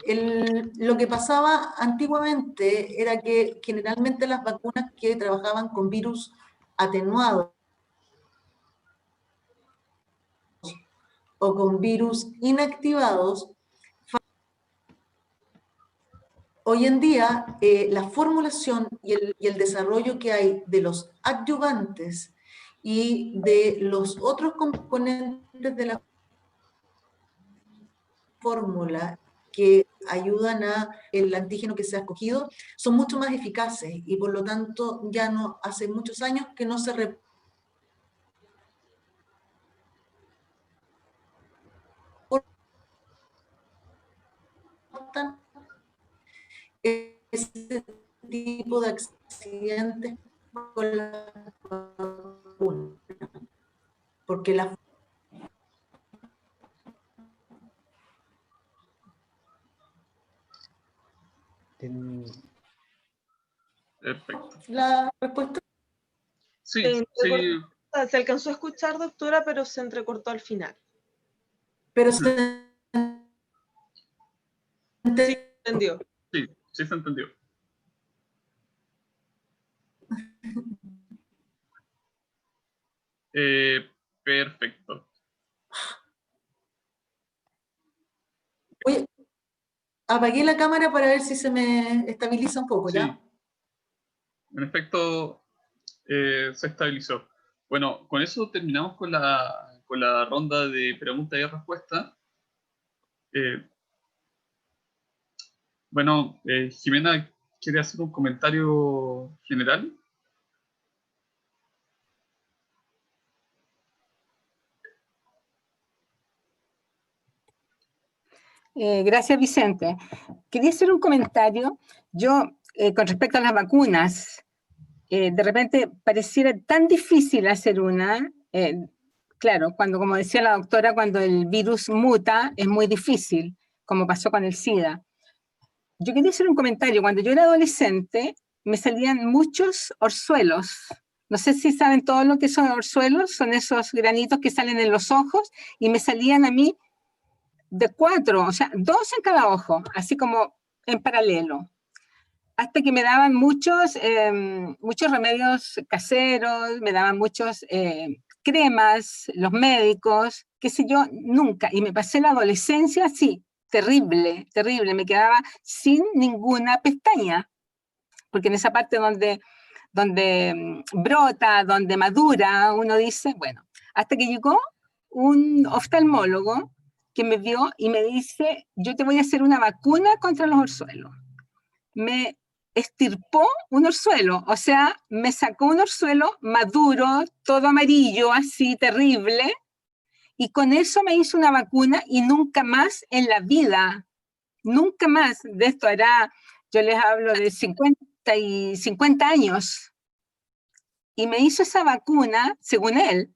lo que pasaba antiguamente era que generalmente las vacunas que trabajaban con virus atenuados o con virus inactivados, hoy en día la formulación y el desarrollo que hay de los adyuvantes y de los otros componentes de la fórmula que ayudan a el antígeno que se ha escogido, son mucho más eficaces y por lo tanto ya no hace muchos años que no se reportan ese tipo de accidentes con la vacuna, porque la Perfecto. ¿La respuesta? Sí, sí. Se alcanzó a escuchar, doctora, pero se entrecortó al final. Pero Entendió. Sí, sí se entendió. Perfecto. Oye, apagué la cámara para ver si se me estabiliza un poco, ¿ya? Sí, en efecto, se estabilizó. Bueno, con eso terminamos con la ronda de preguntas y respuestas. Bueno, Jimena, ¿quiere hacer un comentario general? Gracias, Vicente. Quería hacer un comentario. Yo, con respecto a las vacunas, de repente pareciera tan difícil hacer una. Claro, como decía la doctora, cuando el virus muta es muy difícil, como pasó con el SIDA. Yo quería hacer un comentario. Cuando yo era adolescente, me salían muchos orzuelos. No sé si saben todo lo que son orzuelos, son esos granitos que salen en los ojos, y me salían a mí de 4, o sea, 2 en cada ojo, así como en paralelo. Hasta que me daban muchos remedios caseros, me daban muchos cremas, los médicos, qué sé yo, nunca. Y me pasé la adolescencia así, terrible, terrible. Me quedaba sin ninguna pestaña, porque en esa parte donde brota, donde madura, uno dice, bueno, hasta que llegó un oftalmólogo que me vio y me dice, yo te voy a hacer una vacuna contra los orzuelos. Me estirpó un orzuelo, o sea, me sacó un orzuelo maduro, todo amarillo, así terrible, y con eso me hizo una vacuna y nunca más en la vida, nunca más, de esto hará, yo les hablo de 50 años, y me hizo esa vacuna, según él,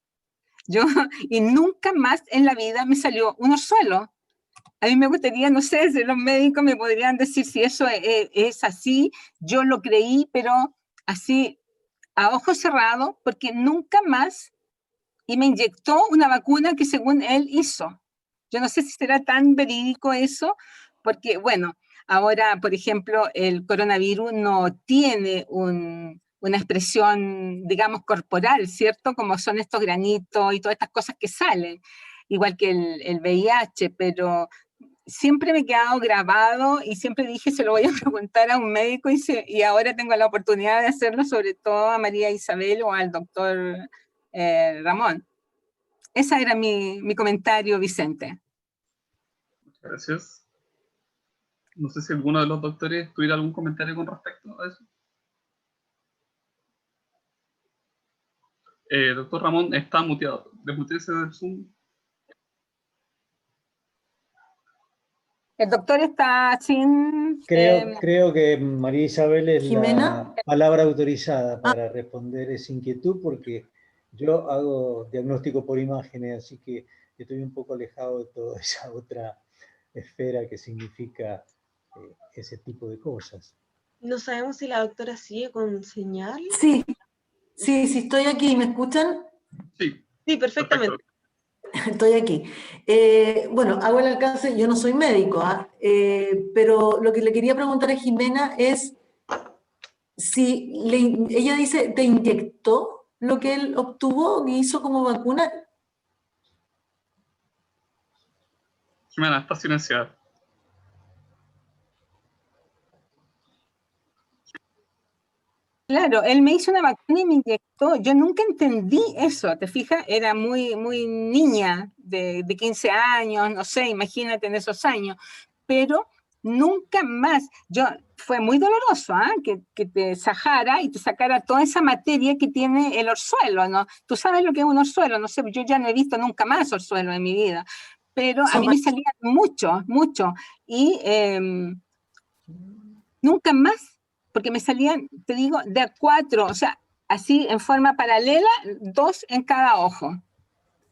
y nunca más en la vida me salió un orzuelo. A mí me gustaría, no sé, si los médicos me podrían decir si eso es así. Yo lo creí, pero así, a ojos cerrados, porque nunca más, y me inyectó una vacuna que según él hizo. Yo no sé si será tan verídico eso, porque, bueno, ahora, por ejemplo, el coronavirus no tiene una expresión, digamos, corporal, ¿cierto? Como son estos granitos y todas estas cosas que salen, igual que el VIH, pero siempre me he quedado grabado y siempre dije, se lo voy a preguntar a un médico y ahora tengo la oportunidad de hacerlo, sobre todo a María Isabel o al doctor Ramón. Ese era mi comentario, Vicente. Muchas gracias. No sé si alguno de los doctores tuviera algún comentario con respecto a eso. Doctor Ramón, está muteado. Desmuteese del Zoom. El doctor está sin... Creo que María Isabel es Jimena. la palabra autorizada para responder esa inquietud, porque yo hago diagnóstico por imágenes, así que estoy un poco alejado de toda esa otra esfera que significa ese tipo de cosas. No sabemos si la doctora sigue con señal. Sí, estoy aquí. ¿Me escuchan? Sí, perfectamente. Perfecto. Estoy aquí. Bueno, hago el alcance, yo no soy médico, pero lo que le quería preguntar a Jimena es si ella dice, ¿te inyectó lo que él obtuvo y hizo como vacuna? Jimena, está silenciada. Claro, él me hizo una vacuna y me inyectó. Yo nunca entendí eso, ¿te fijas? Era muy, muy niña, de 15 años, no sé, imagínate en esos años. Pero nunca más. Fue muy doloroso, que te sajara y te sacara toda esa materia que tiene el orzuelo, ¿no? Tú sabes lo que es un orzuelo, no sé, yo ya no he visto nunca más orzuelo en mi vida. Pero a mí me salían mucho, mucho. Y nunca más, porque me salían, te digo, de a 4, o sea, así en forma paralela, 2 en cada ojo.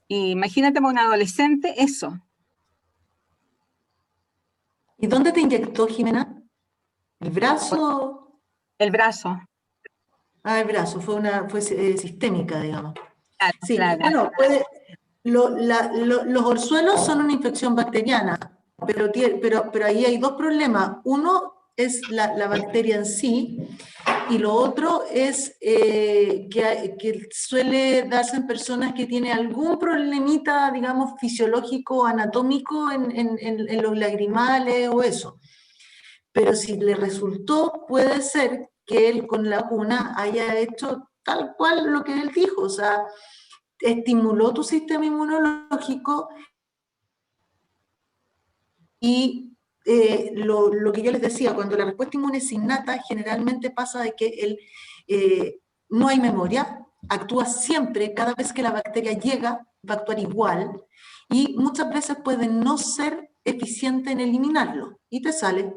Y imagínate para un adolescente eso. ¿Y dónde te inyectó, Jimena? ¿El brazo? El brazo. Ah, el brazo, fue sistémica, digamos. Claro, Sí, claro. bueno, los orzuelos son una infección bacteriana. pero ahí hay dos problemas. Uno es la bacteria en sí, y lo otro es que suele darse en personas que tienen algún problemita, digamos, fisiológico, anatómico en los lagrimales o eso. Pero si le resultó, puede ser que él con la vacuna haya hecho tal cual lo que él dijo, o sea, estimuló tu sistema inmunológico y lo que yo les decía, cuando la respuesta inmune es innata, generalmente pasa de que no hay memoria, actúa siempre, cada vez que la bacteria llega, va a actuar igual, y muchas veces puede no ser eficiente en eliminarlo, y te sale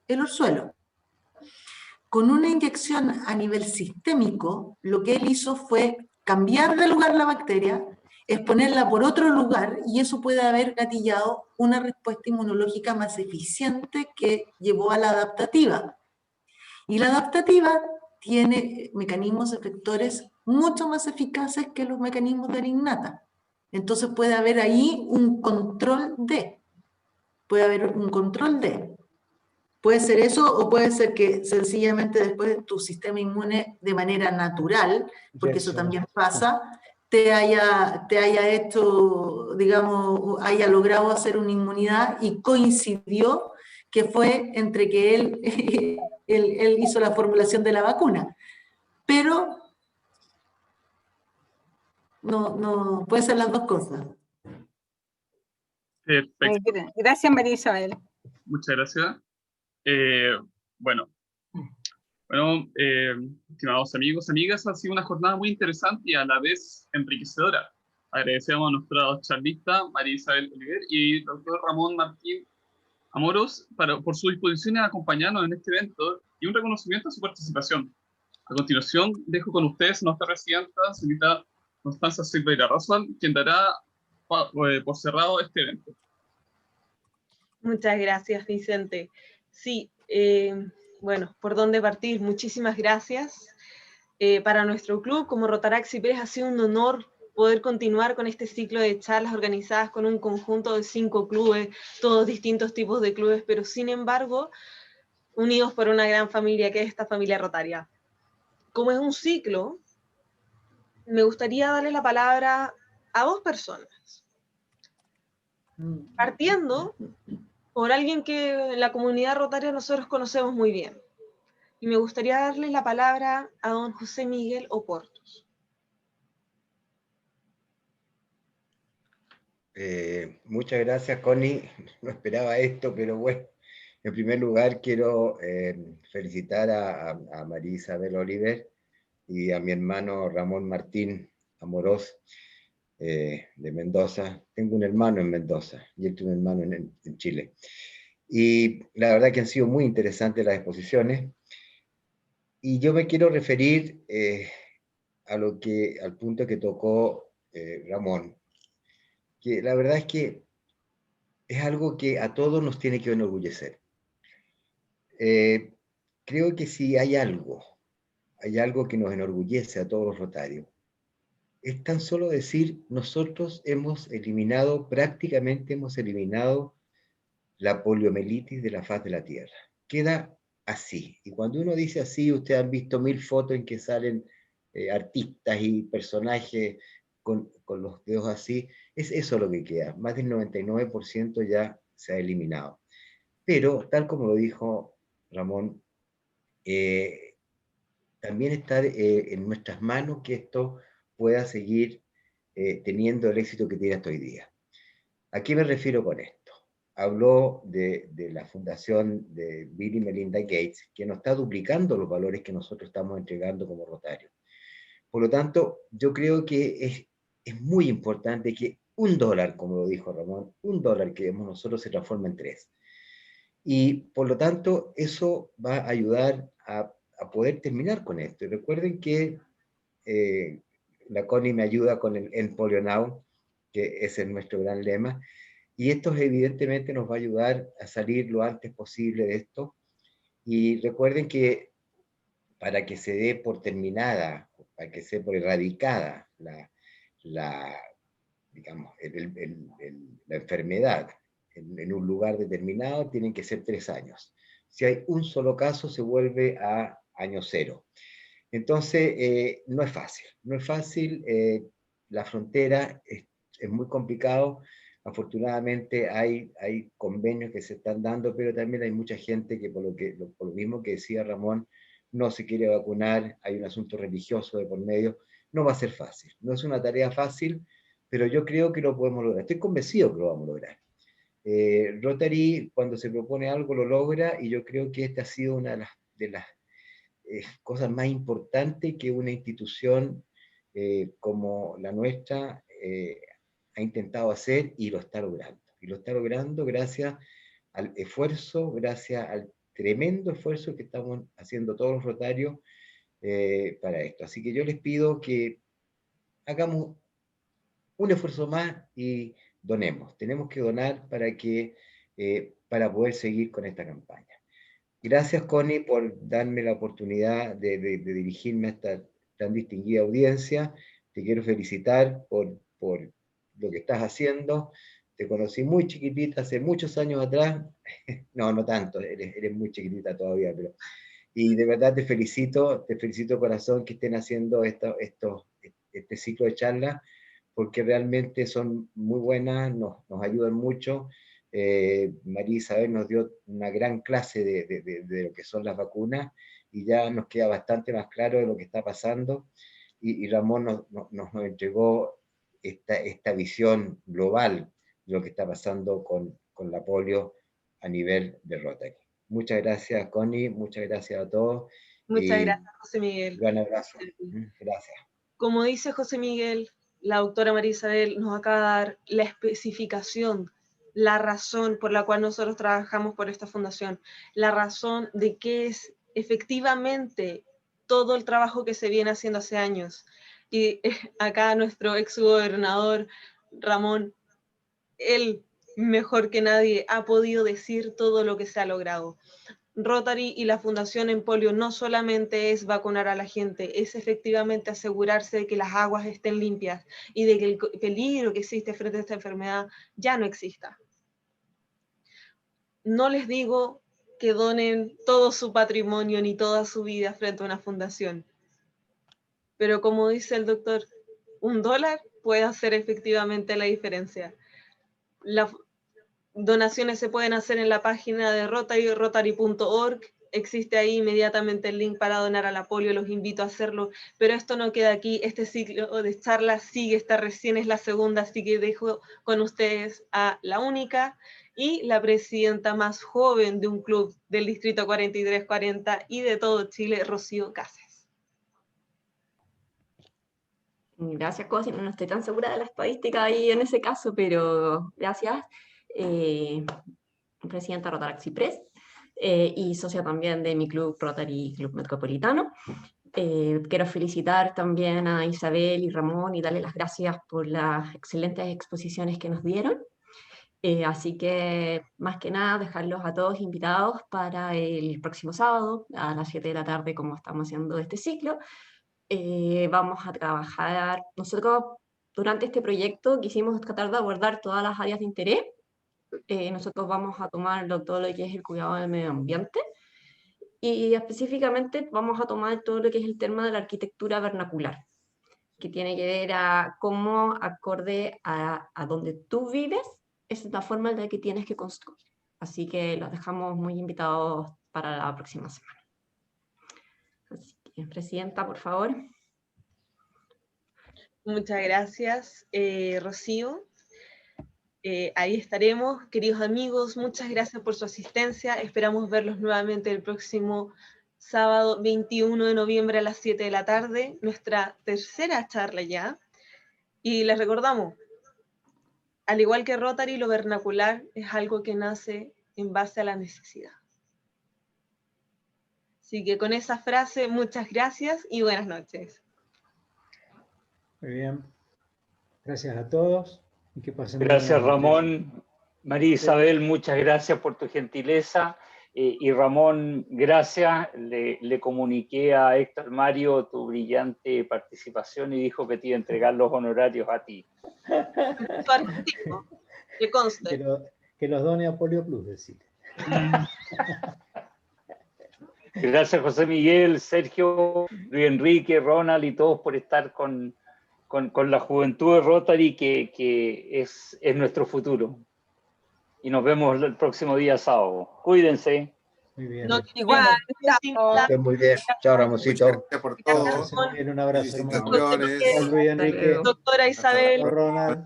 el orzuelo. Con una inyección a nivel sistémico, lo que él hizo fue cambiar de lugar la bacteria, exponerla por otro lugar, y eso puede haber gatillado una respuesta inmunológica más eficiente que llevó a la adaptativa. Y la adaptativa tiene mecanismos efectores mucho más eficaces que los mecanismos de la innata. Entonces puede haber ahí un control de. Puede ser eso, o puede ser que sencillamente después tu sistema inmune de manera natural, porque eso también pasa, te haya hecho, digamos, haya logrado hacer una inmunidad y coincidió que fue entre que él hizo la formulación de la vacuna. Pero no puede ser las dos cosas. Perfecto. Gracias, María Isabel. Muchas gracias. Bueno, estimados amigos, amigas, ha sido una jornada muy interesante y a la vez enriquecedora. Agradecemos a nuestra charlista María Isabel Oliver y doctor Ramón Martín Amoros por su disposición a acompañarnos en este evento y un reconocimiento a su participación. A continuación, dejo con ustedes a nuestra presidenta, señorita Constanza Silveira Roswell, quien dará por cerrado este evento. Muchas gracias, Vicente. Sí, bueno, ¿por dónde partir? Muchísimas gracias. Para nuestro club, como Rotaract Ciprés, ha sido un honor poder continuar con este ciclo de charlas organizadas con un conjunto de 5 clubes, todos distintos tipos de clubes, pero sin embargo, unidos por una gran familia que es esta familia rotaria. Como es un ciclo, me gustaría darle la palabra a 2 personas. Partiendo por alguien que en la comunidad rotaria nosotros conocemos muy bien. Y me gustaría darle la palabra a don José Miguel Oportos. Muchas gracias, Connie. No esperaba esto, pero bueno, en primer lugar quiero felicitar a María Isabel Oliver y a mi hermano Ramón Martín Amorós de Mendoza. Tengo un hermano en Mendoza y él tiene un hermano en Chile. Y la verdad que han sido muy interesantes las exposiciones. Y yo me quiero referir al punto que tocó Ramón, que la verdad es que es algo que a todos nos tiene que enorgullecer. Creo que si hay algo que nos enorgullece a todos los rotarios, es tan solo decir, nosotros prácticamente hemos eliminado la poliomielitis de la faz de la Tierra. Queda así. Y cuando uno dice así, ustedes han visto 1000 fotos en que salen artistas y personajes con los dedos así, es eso lo que queda. Más del 99% ya se ha eliminado. Pero, tal como lo dijo Ramón, también está en nuestras manos que esto pueda seguir teniendo el éxito que tiene hasta hoy día. ¿A qué me refiero con esto? Habló de la fundación de Bill y Melinda Gates, que nos está duplicando los valores que nosotros estamos entregando como Rotarios. Por lo tanto, yo creo que es muy importante que $1, como lo dijo Ramón, $1 que demos nosotros se transforma en 3. Y por lo tanto, eso va a ayudar a poder terminar con esto. Y recuerden que la Connie me ayuda con el End Polio Now, que ese es nuestro gran lema, y esto evidentemente nos va a ayudar a salir lo antes posible de esto. Y recuerden que para que se dé por terminada, para que se dé por erradicada la enfermedad en un lugar determinado, tienen que ser 3 años. Si hay un solo caso, se vuelve a año 0. Entonces, no es fácil, la frontera es muy complicado. Afortunadamente hay convenios que se están dando, pero también hay mucha gente que por lo mismo que decía Ramón, no se quiere vacunar, hay un asunto religioso de por medio. No va a ser fácil, no es una tarea fácil, pero yo creo que lo podemos lograr, estoy convencido que lo vamos a lograr. Rotary, cuando se propone algo, lo logra, y yo creo que esta ha sido una de las cosas más importantes que una institución como la nuestra ha intentado hacer, y lo está logrando. Y lo está logrando gracias al esfuerzo, gracias al tremendo esfuerzo que estamos haciendo todos los rotarios para esto. Así que yo les pido que hagamos un esfuerzo más y donemos. Tenemos que donar para poder seguir con esta campaña. Gracias, Connie, por darme la oportunidad de dirigirme a esta tan distinguida audiencia. Te quiero felicitar por lo que estás haciendo. Te conocí muy chiquitita, hace muchos años atrás. No tanto, eres muy chiquitita todavía, pero... Y de verdad te felicito corazón, que estén haciendo este ciclo de charlas, porque realmente son muy buenas, nos ayudan mucho. María Isabel nos dio una gran clase de lo que son las vacunas, y ya nos queda bastante más claro de lo que está pasando, y Ramón nos entregó esta visión global de lo que está pasando con la polio a nivel de Rotary. Muchas gracias, Connie, muchas gracias a todos. Muchas gracias, José Miguel. Un gran abrazo. Gracias. Como dice José Miguel, la doctora María Isabel nos acaba de dar la especificación, la razón por la cual nosotros trabajamos por esta fundación, la razón de qué es efectivamente todo el trabajo que se viene haciendo hace años. Y acá nuestro exgobernador Ramón, él mejor que nadie ha podido decir todo lo que se ha logrado. Rotary y la Fundación en Polio no solamente es vacunar a la gente, es efectivamente asegurarse de que las aguas estén limpias y de que el peligro que existe frente a esta enfermedad ya no exista. No les digo que donen todo su patrimonio ni toda su vida frente a una fundación, pero como dice el doctor, $1 puede hacer efectivamente la diferencia. Las donaciones se pueden hacer en la página de Rotary, rotary.org. Existe ahí inmediatamente el link para donar a la polio, los invito a hacerlo, pero esto no queda aquí, este ciclo de charlas sigue, esta recién es la segunda, así que dejo con ustedes a la única y la presidenta más joven de un club del distrito 4340 y de todo Chile, Rocío Cáceres. Gracias, Cosi. No estoy tan segura de la estadística ahí en ese caso, pero gracias. Presidenta Rotary Express y socia también de mi club Rotary Club Metropolitano. Quiero felicitar también a Isabel y Ramón y darle las gracias por las excelentes exposiciones que nos dieron. Así que, más que nada, dejarlos a todos invitados para el próximo sábado a las 7 de la tarde, como estamos haciendo este ciclo. Vamos a trabajar, nosotros durante este proyecto quisimos tratar de abordar todas las áreas de interés. Nosotros vamos a tomar todo lo que es el cuidado del medio ambiente y específicamente vamos a tomar todo lo que es el tema de la arquitectura vernacular, que tiene que ver a cómo, acorde a donde tú vives, es la forma en la que tienes que construir. Así que los dejamos muy invitados para la próxima semana. Así que, Presidenta, por favor. Muchas gracias, Rocío. Ahí estaremos, queridos amigos, muchas gracias por su asistencia, esperamos verlos nuevamente el próximo sábado 21 de noviembre a las 7 de la tarde, nuestra tercera charla ya, y les recordamos, al igual que Rotary, lo vernacular es algo que nace en base a la necesidad. Así que con esa frase, muchas gracias y buenas noches. Muy bien, gracias a todos. Y que pasen gracias, Ramón. María Isabel, muchas gracias por tu gentileza. Y Ramón, gracias. Le comuniqué a Héctor Mario tu brillante participación y dijo que te iba a entregar los honorarios a ti. Que conste. Que los done a Polio Plus, decir. Gracias José Miguel, Sergio, Luis Enrique, Ronald y todos por estar con la juventud de Rotary que es nuestro futuro. Y nos vemos el próximo día sábado. Cuídense. Muy bien. No, Igual, Estés muy bien. Chao, Ramoncito. Gracias por todo. Un abrazo, hermano. Felicitaciones. Chao, Luis Enrique. Doctora Isabel, Chao, Ronald.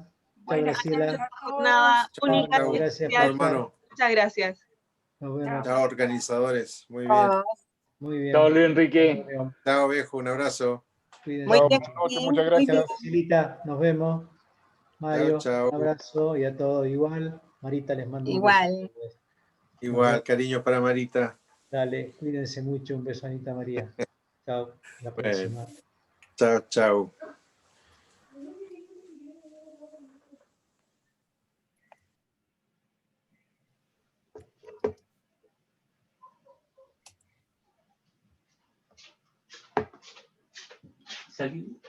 Chao, Graciela. jornada única y Gracias, especial. hermano. Muchas gracias. Nos vemos. Chao, organizadores. Muy bien. Muy bien. Chao, Luis Enrique. Chao, viejo. Un abrazo. Cuídense. Muy bien, Muchas gracias. Silita, nos vemos. Mario, Chao, chao. un abrazo y a todos igual. Marita les mando un Igual. beso. Igual, cariño para Marita. Dale, cuídense mucho. Un beso, Anita María. Chao. Hasta la próxima. Chao, chao. Salud.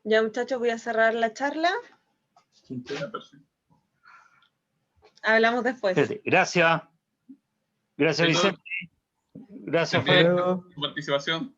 Ya muchachos, voy a cerrar la charla. Hablamos después. Gracias. Gracias, Vicente. Gracias, Fred. Por su participación.